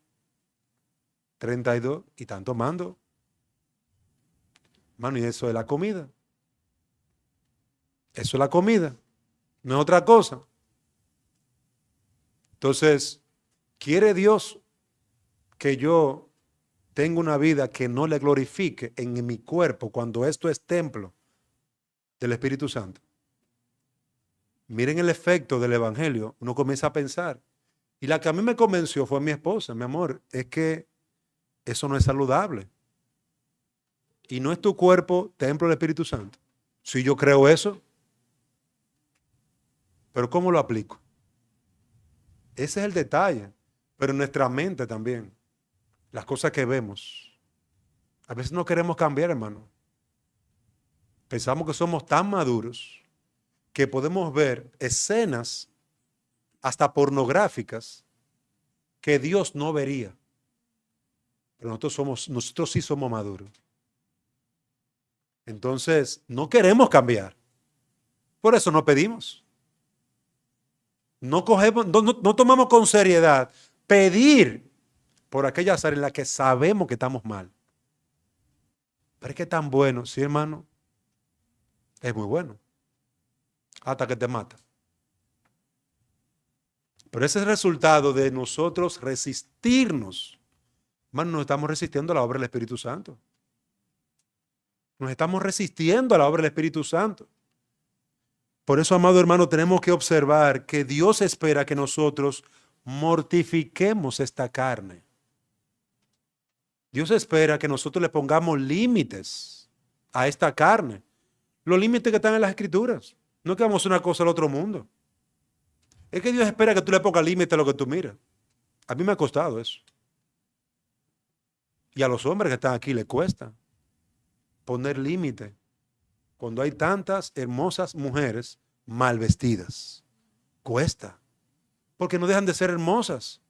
32 y están tomando. Hermano, y eso es la comida. Eso es la comida, no es otra cosa. Entonces, ¿quiere Dios que yo tenga una vida que no le glorifique en mi cuerpo cuando esto es templo del Espíritu Santo? Miren el efecto del Evangelio. Uno comienza a pensar. Y la que a mí me convenció fue mi esposa. Mi amor, es que eso no es saludable. Y no es tu cuerpo templo del Espíritu Santo. Si yo creo eso, pero ¿cómo lo aplico? Ese es el detalle. Pero en nuestra mente también. Las cosas que vemos. A veces no queremos cambiar, hermano. Pensamos que somos tan maduros que podemos ver escenas hasta pornográficas que Dios no vería. Pero nosotros sí somos maduros. Entonces, no queremos cambiar. Por eso no pedimos. No tomamos con seriedad pedir por aquellas áreas en las que sabemos que estamos mal. Pero es que es tan bueno, sí, hermano, es muy bueno. Hasta que te mata. Pero ese es el resultado de nosotros resistirnos. Hermano, nos estamos resistiendo a la obra del Espíritu Santo. Nos estamos resistiendo a la obra del Espíritu Santo. Por eso, amado hermano, tenemos que observar que Dios espera que nosotros mortifiquemos esta carne. Dios espera que nosotros le pongamos límites a esta carne. Los límites que están en las Escrituras. No que vamos a una cosa al otro mundo. Es que Dios espera que tú le pongas límite a lo que tú miras. A mí me ha costado eso. Y a los hombres que están aquí les cuesta poner límite cuando hay tantas hermosas mujeres mal vestidas. Cuesta. Porque no dejan de ser hermosas.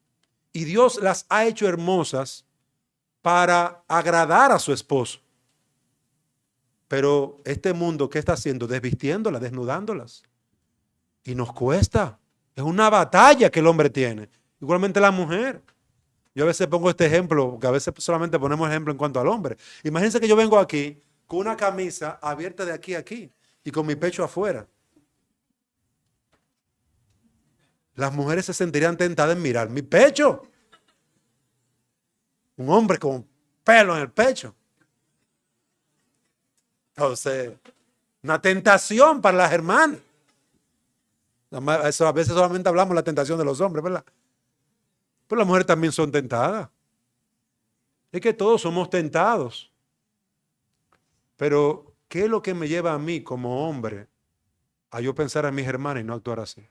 Y Dios las ha hecho hermosas para agradar a su esposo. Pero este mundo, ¿qué está haciendo? Desvistiéndolas, desnudándolas. Y nos cuesta. Es una batalla que el hombre tiene. Igualmente la mujer. Yo a veces pongo este ejemplo, porque a veces solamente ponemos ejemplo en cuanto al hombre. Imagínense que yo vengo aquí con una camisa abierta de aquí a aquí y con mi pecho afuera. Las mujeres se sentirían tentadas en mirar mi pecho. Un hombre con pelo en el pecho. Entonces, una tentación para las hermanas. Eso, a veces solamente hablamos de la tentación de los hombres, ¿verdad? Pero las mujeres también son tentadas. Es que todos somos tentados. Pero, ¿qué es lo que me lleva a mí como hombre a yo pensar en mis hermanas y no actuar así?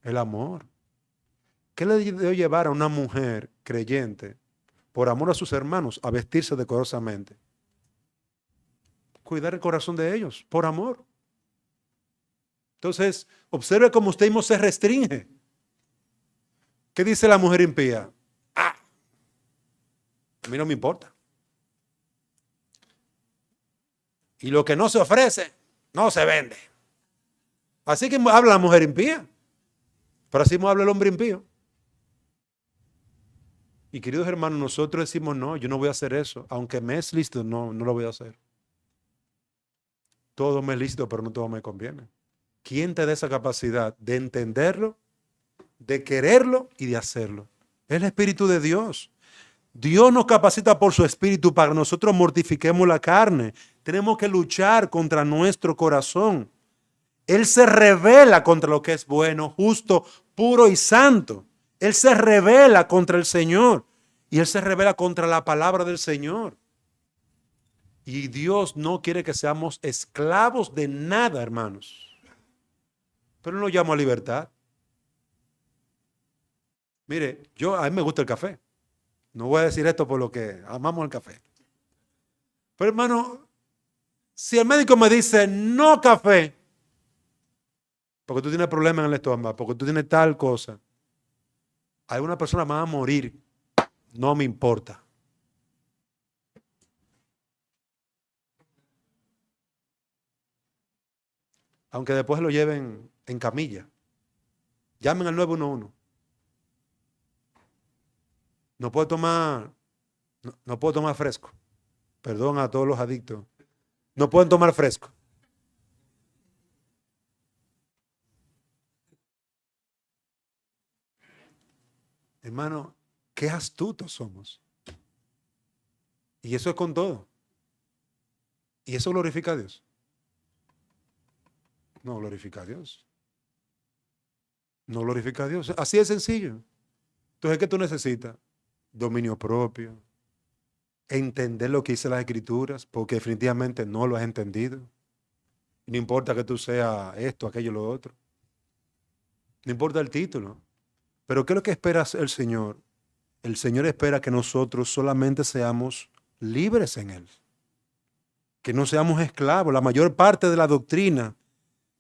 El amor. ¿Qué le debe llevar a una mujer creyente, por amor a sus hermanos, a vestirse decorosamente? Cuidar el corazón de ellos, por amor. Entonces, observe cómo usted mismo se restringe. ¿Qué dice la mujer impía? Ah, a mí no me importa. Y lo que no se ofrece, no se vende. Así que habla la mujer impía. Pero así mismo habla el hombre impío. Y queridos hermanos, nosotros decimos, no, yo no voy a hacer eso. Aunque me es lícito, no lo voy a hacer. Todo me es lícito, pero no todo me conviene. ¿Quién te da esa capacidad de entenderlo, de quererlo y de hacerlo? Es el Espíritu de Dios. Dios nos capacita por su Espíritu para que nosotros mortifiquemos la carne. Tenemos que luchar contra nuestro corazón. Él se revela contra lo que es bueno, justo, puro y santo. Él se revela contra el Señor y Él se revela contra la palabra del Señor. Y Dios no quiere que seamos esclavos de nada, hermanos. Pero no lo llamo a libertad. Mire, a mí me gusta el café. No voy a decir esto por lo que amamos el café. Pero hermano, si el médico me dice no café, porque tú tienes problemas en el estómago, porque tú tienes tal cosa, alguna persona va a morir, no me importa. Aunque después lo lleven en camilla. Llamen al 911. No puedo tomar fresco. Perdón a todos los adictos. No pueden tomar fresco. Hermano, qué astutos somos. Y eso es con todo. ¿Y eso glorifica a Dios? No glorifica a Dios. No glorifica a Dios. Así de sencillo. Entonces, ¿qué tú necesitas? Dominio propio. Entender lo que dice las Escrituras, porque definitivamente no lo has entendido. No importa que tú seas esto, aquello, lo otro. No importa el título. Pero ¿qué es lo que espera el Señor? El Señor espera que nosotros solamente seamos libres en Él. Que no seamos esclavos. La mayor parte de la doctrina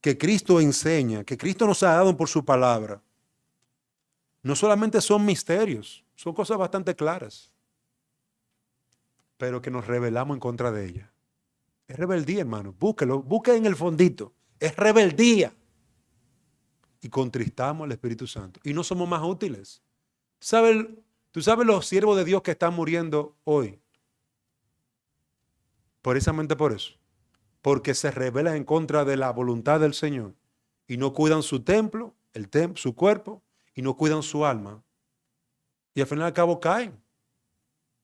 que Cristo enseña, que Cristo nos ha dado por su palabra, no solamente son misterios, son cosas bastante claras, pero que nos rebelamos en contra de ella. Es rebeldía, hermano. Búsquelo, busque en el fondito. Es rebeldía. Y contristamos al Espíritu Santo. Y no somos más útiles. ¿Tú sabes los siervos de Dios que están muriendo hoy? Precisamente por eso. Porque se rebelan en contra de la voluntad del Señor. Y no cuidan su templo, su cuerpo, y no cuidan su alma. Y al final y al cabo caen.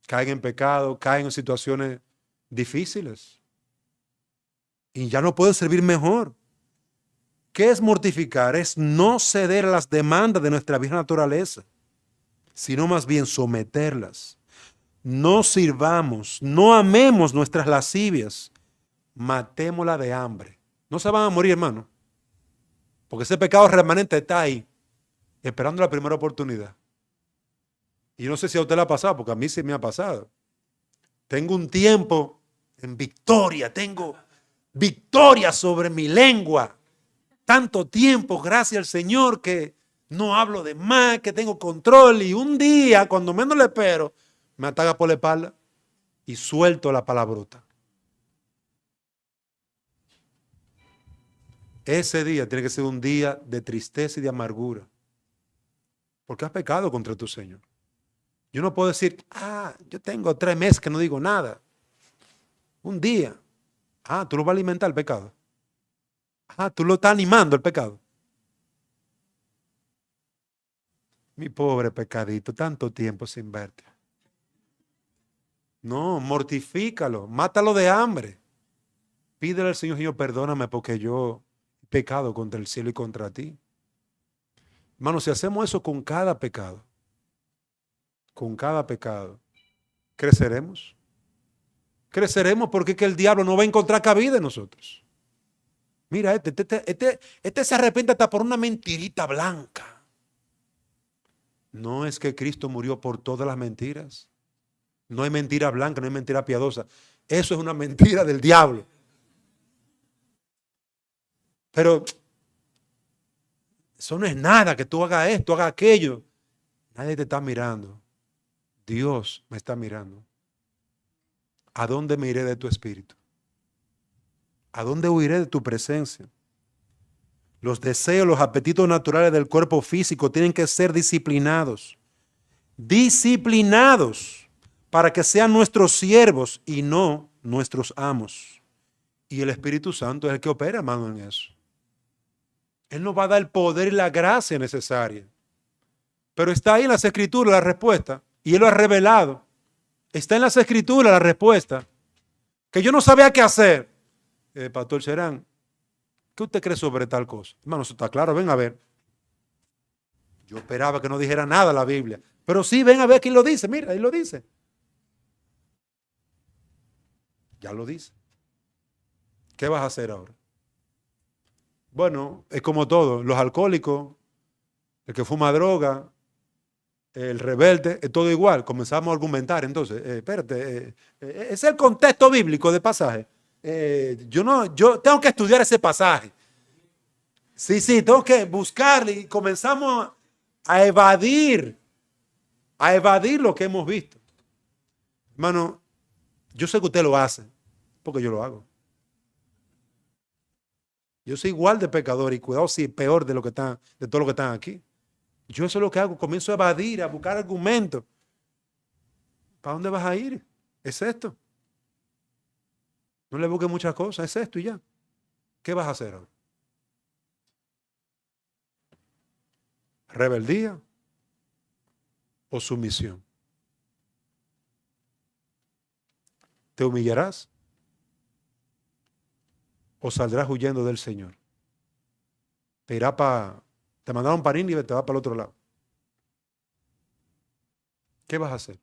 Caen en pecado, caen en situaciones difíciles. Y ya no pueden servir mejor. ¿Qué es mortificar? Es no ceder a las demandas de nuestra vieja naturaleza, sino más bien someterlas. No sirvamos, no amemos nuestras lascivias, matémosla de hambre. No se van a morir, hermano, porque ese pecado remanente está ahí, esperando la primera oportunidad. Y no sé si a usted le ha pasado, porque a mí sí me ha pasado. Tengo un tiempo en victoria, tengo victoria sobre mi lengua. Tanto tiempo, gracias al Señor, que no hablo de más, que tengo control. Y un día, cuando menos le espero, me ataca por la espalda y suelto la palabrota. Ese día tiene que ser un día de tristeza y de amargura. Porque has pecado contra tu Señor. Yo no puedo decir, yo tengo 3 meses que no digo nada. Un día. Tú lo vas a alimentar el pecado. Tú lo estás animando el pecado. Mi pobre pecadito, tanto tiempo sin verte. No, mortifícalo, mátalo de hambre. Pídele al Señor, Señor, perdóname porque yo he pecado contra el cielo y contra ti. Hermano, si hacemos eso con cada pecado, creceremos. Creceremos porque es que el diablo no va a encontrar cabida en nosotros. Mira, este se arrepiente hasta por una mentirita blanca. No es que Cristo murió por todas las mentiras. No hay mentira blanca, no hay mentira piadosa. Eso es una mentira del diablo. Pero eso no es nada, que tú hagas esto, hagas aquello. Nadie te está mirando. Dios me está mirando. ¿A dónde me iré de tu espíritu? ¿A dónde huiré de tu presencia? Los deseos, los apetitos naturales del cuerpo físico tienen que ser disciplinados. Disciplinados para que sean nuestros siervos y no nuestros amos. Y el Espíritu Santo es el que opera, hermano, en eso. Él nos va a dar el poder y la gracia necesaria. Pero está ahí en las Escrituras la respuesta. Y Él lo ha revelado. Está en las Escrituras la respuesta. Que yo no sabía qué hacer. Pastor Cherán, ¿qué usted cree sobre tal cosa? Hermano, eso está claro, ven a ver. Yo esperaba que no dijera nada la Biblia. Pero sí, ven a ver quién lo dice. Mira, ahí lo dice. Ya lo dice. ¿Qué vas a hacer ahora? Bueno, es como todo. Los alcohólicos, el que fuma droga, el rebelde, es todo igual. Comenzamos a argumentar. Entonces, espérate, es el contexto bíblico del pasaje. Yo tengo que estudiar ese pasaje. Sí, tengo que buscarle y comenzamos a evadir lo que hemos visto. Hermano, yo sé que usted lo hace, porque yo lo hago. Yo soy igual de pecador y cuidado si peor de todo lo que están aquí. Yo eso es lo que hago, comienzo a evadir, a buscar argumentos. ¿Para dónde vas a ir? Es esto. No le busques muchas cosas, es esto y ya. ¿Qué vas a hacer ahora? ¿Rebeldía o sumisión? ¿Te humillarás o saldrás huyendo del Señor? Te mandaron para Nínive y te vas para el otro lado. ¿Qué vas a hacer?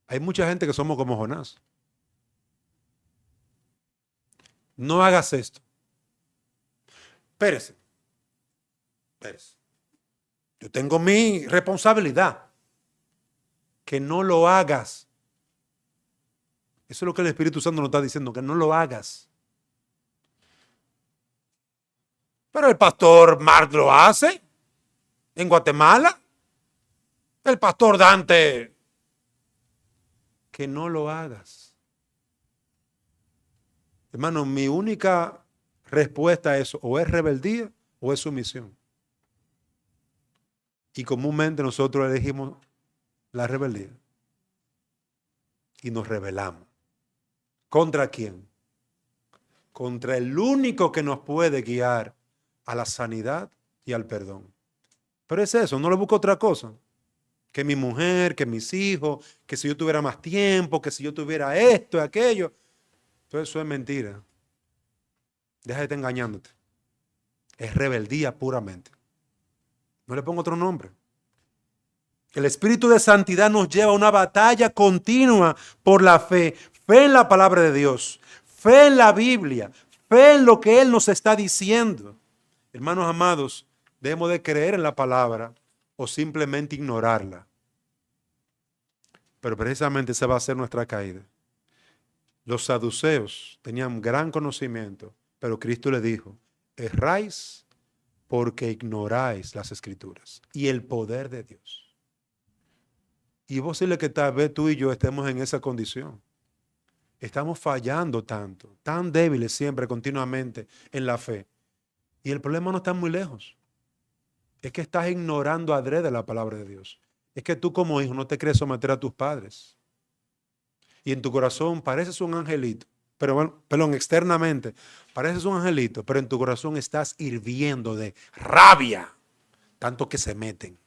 Hay mucha gente que somos como Jonás. No hagas esto. Espérese. Yo tengo mi responsabilidad. Que no lo hagas. Eso es lo que el Espíritu Santo nos está diciendo, que no lo hagas. Pero el pastor Mark lo hace en Guatemala. El pastor Dante. Que no lo hagas. Hermano, mi única respuesta a eso o es rebeldía o es sumisión. Y comúnmente nosotros elegimos la rebeldía. Y nos rebelamos. ¿Contra quién? Contra el único que nos puede guiar a la sanidad y al perdón. Pero es eso, no le busco otra cosa. Que mi mujer, que mis hijos, que si yo tuviera más tiempo, que si yo tuviera esto y aquello. Todo eso es mentira. Deja de estar engañándote. Es rebeldía puramente. No le pongo otro nombre. El espíritu de santidad nos lleva a una batalla continua por la fe. Fe en la palabra de Dios. Fe en la Biblia. Fe en lo que Él nos está diciendo. Hermanos amados, debemos de creer en la palabra o simplemente ignorarla. Pero precisamente esa va a ser nuestra caída. Los saduceos tenían gran conocimiento, pero Cristo les dijo, erráis porque ignoráis las Escrituras y el poder de Dios. Y es posible que tal vez tú y yo estemos en esa condición. Estamos fallando tanto, tan débiles siempre, continuamente en la fe. Y el problema no está muy lejos. Es que estás ignorando adrede la palabra de Dios. Es que tú como hijo no te crees someter a tus padres. Y en tu corazón pareces un angelito. Pero bueno, perdón, externamente pareces un angelito, pero en tu corazón estás hirviendo de rabia, tanto que se meten.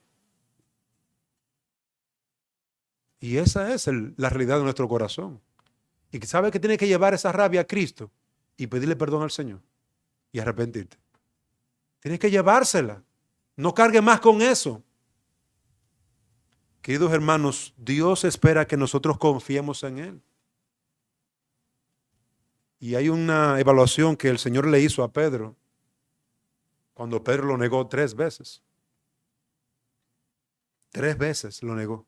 Y esa es la realidad de nuestro corazón. Y que sabe que tiene que llevar esa rabia a Cristo y pedirle perdón al Señor y arrepentirte. Tienes que llevársela. No cargue más con eso. Queridos hermanos, Dios espera que nosotros confiemos en Él. Y hay una evaluación que el Señor le hizo a Pedro cuando Pedro lo negó 3 veces. 3 veces lo negó.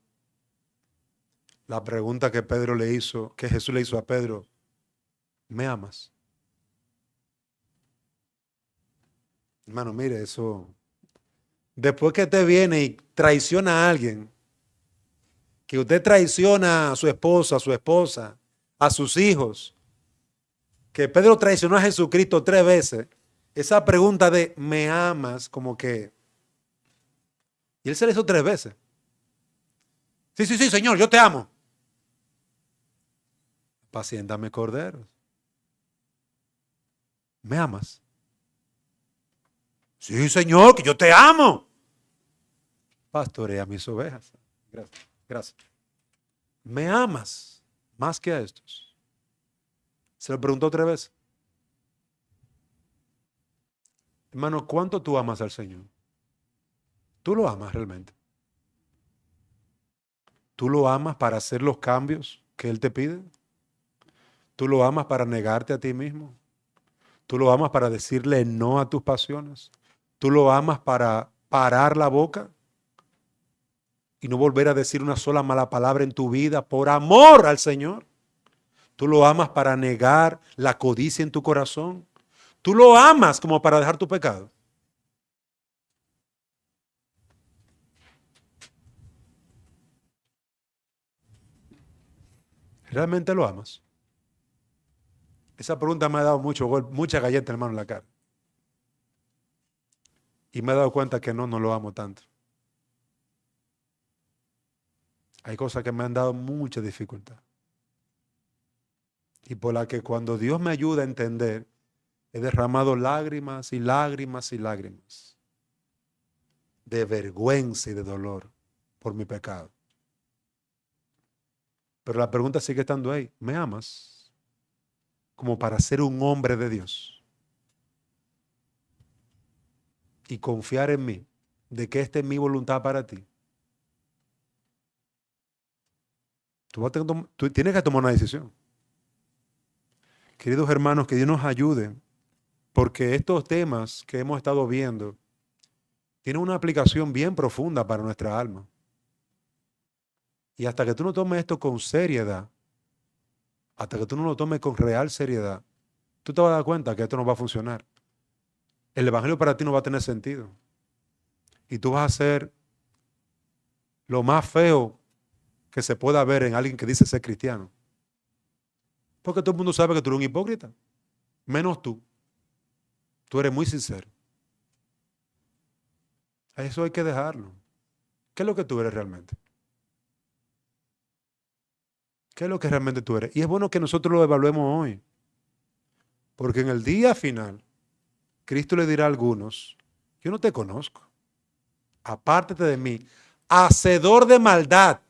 La pregunta que Jesús le hizo a Pedro: ¿me amas? Hermano, mire eso. Después que usted viene y traiciona a alguien, que usted traiciona a su esposa, a sus hijos, que Pedro traicionó a Jesucristo 3 veces, esa pregunta de ¿me amas? Como que... Y él se le hizo 3 veces. Sí, Señor, yo te amo. Apaciéntame corderos. ¿Me amas? Sí, Señor, que yo te amo. Pastorea mis ovejas. Gracias. ¿Me amas más que a estos? Se lo preguntó 3 veces. Hermano, ¿cuánto tú amas al Señor? ¿Tú lo amas realmente? ¿Tú lo amas para hacer los cambios que Él te pide? ¿Tú lo amas para negarte a ti mismo? ¿Tú lo amas para decirle no a tus pasiones? ¿Tú lo amas para parar la boca y no volver a decir una sola mala palabra en tu vida por amor al Señor? ¿Tú lo amas para negar la codicia en tu corazón? ¿Tú lo amas como para dejar tu pecado? ¿Realmente lo amas? Esa pregunta me ha dado mucha galleta, hermano, en la cara. Y me he dado cuenta que no lo amo tanto. Hay cosas que me han dado mucha dificultad. Y por la que cuando Dios me ayuda a entender, he derramado lágrimas y lágrimas y lágrimas de vergüenza y de dolor por mi pecado. Pero la pregunta sigue estando ahí. ¿Me amas como para ser un hombre de Dios y confiar en mí, de que esta es mi voluntad para ti? Tú tienes que tomar una decisión. Queridos hermanos, que Dios nos ayude, porque estos temas que hemos estado viendo tienen una aplicación bien profunda para nuestra alma. Y hasta que tú no tomes esto con seriedad, hasta que tú no lo tomes con real seriedad, tú te vas a dar cuenta que esto no va a funcionar. El evangelio para ti no va a tener sentido. Y tú vas a ser lo más feo que se pueda ver en alguien que dice ser cristiano. Porque todo el mundo sabe que tú eres un hipócrita. Menos tú. Tú eres muy sincero. A eso hay que dejarlo. ¿Qué es lo que tú eres realmente? ¿Qué es lo que realmente tú eres? Y es bueno que nosotros lo evaluemos hoy. Porque en el día final, Cristo le dirá a algunos: yo no te conozco. Apártate de mí, hacedor de maldad.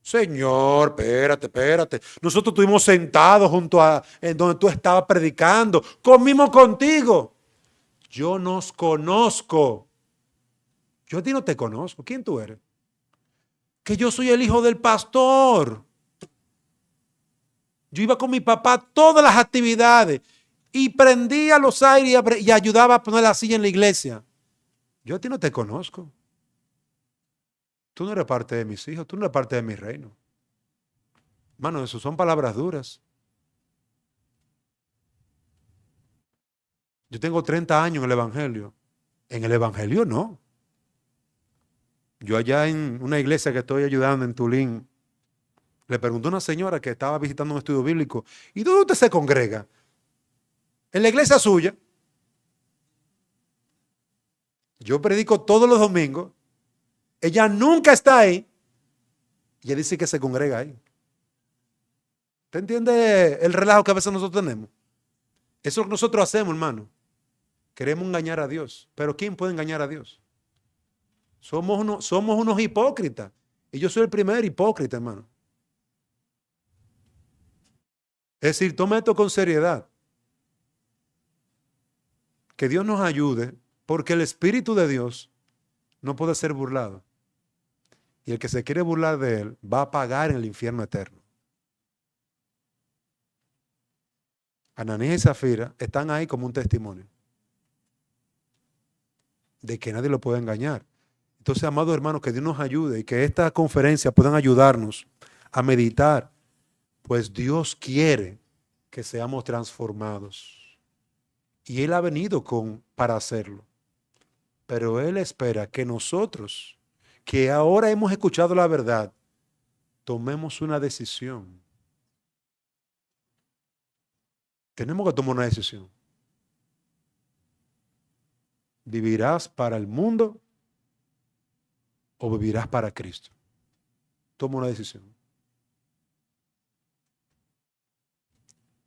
Señor, espérate. Nosotros estuvimos sentados en donde tú estabas predicando. Comimos contigo. Yo nos conozco. Yo a ti no te conozco. ¿Quién tú eres? Que yo soy el hijo del pastor. Yo iba con mi papá a todas las actividades y prendía los aires y ayudaba a poner la silla en la iglesia. Yo a ti no te conozco. Tú no eres parte de mis hijos, tú no eres parte de mi reino. Hermano, eso son palabras duras. Yo tengo 30 años en el evangelio. En el evangelio no. Yo allá en una iglesia que estoy ayudando en Tulín, le preguntó a una señora que estaba visitando un estudio bíblico: ¿y dónde usted se congrega? En la iglesia suya. Yo predico todos los domingos. Ella nunca está ahí. Y ella dice que se congrega ahí. ¿Usted entiende el relajo que a veces nosotros tenemos? Eso es lo que nosotros hacemos, hermano. Queremos engañar a Dios. Pero ¿quién puede engañar a Dios? Somos unos hipócritas. Y yo soy el primer hipócrita, hermano. Es decir, toma esto con seriedad. Que Dios nos ayude, porque el Espíritu de Dios no puede ser burlado. Y el que se quiere burlar de él va a pagar en el infierno eterno. Ananías y Zafira están ahí como un testimonio de que nadie lo puede engañar. Entonces, amados hermanos, que Dios nos ayude y que esta conferencia puedan ayudarnos a meditar, pues Dios quiere que seamos transformados. Y Él ha venido para hacerlo. Pero Él espera que nosotros, que ahora hemos escuchado la verdad, tomemos una decisión. Tenemos que tomar una decisión. ¿Vivirás para el mundo o vivirás para Cristo? Toma una decisión.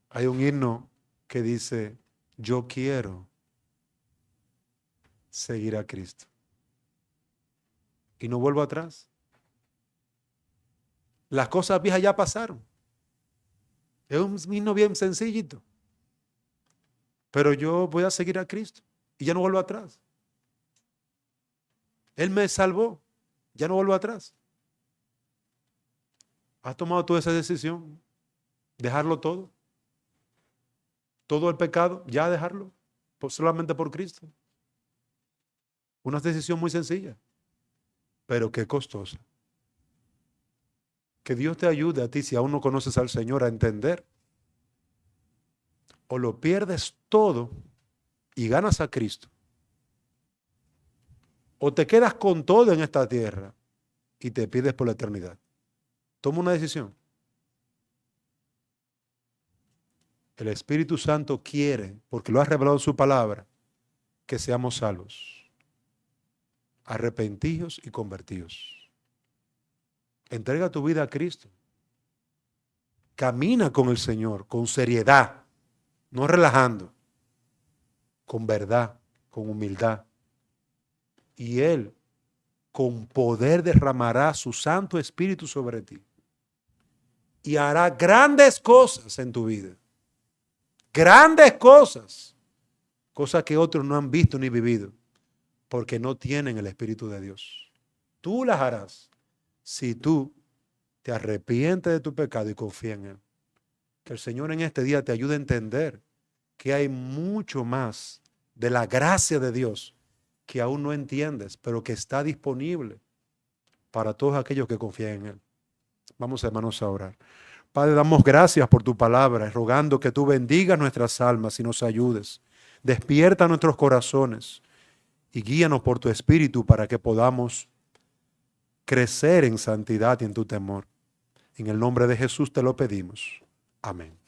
Hay un himno que dice, yo quiero seguir a Cristo. Y no vuelvo atrás. Las cosas viejas ya pasaron. Es un himno bien sencillito. Pero yo voy a seguir a Cristo y ya no vuelvo atrás. Él me salvó, ya no vuelvo atrás. ¿Has tomado tú esa decisión? Dejarlo todo. Todo el pecado, ya dejarlo. Solamente por Cristo. Una decisión muy sencilla, pero qué costosa. Que Dios te ayude a ti, si aún no conoces al Señor, a entender. O lo pierdes todo y ganas a Cristo, o te quedas con todo en esta tierra y te pides por la eternidad. Toma una decisión. El Espíritu Santo quiere, porque lo ha revelado en su palabra, que seamos salvos, arrepentidos y convertidos. Entrega tu vida a Cristo. Camina con el Señor, con seriedad, no relajando, con verdad, con humildad. Y Él, con poder, derramará su Santo Espíritu sobre ti. Y hará grandes cosas en tu vida. Grandes cosas. Cosas que otros no han visto ni vivido. Porque no tienen el Espíritu de Dios. Tú las harás si tú te arrepientes de tu pecado y confías en Él. Que el Señor en este día te ayude a entender que hay mucho más de la gracia de Dios que aún no entiendes, pero que está disponible para todos aquellos que confían en Él. Vamos, hermanos, a orar. Padre, damos gracias por tu palabra, rogando que tú bendigas nuestras almas y nos ayudes. Despierta nuestros corazones y guíanos por tu Espíritu para que podamos crecer en santidad y en tu temor. En el nombre de Jesús te lo pedimos. Amén.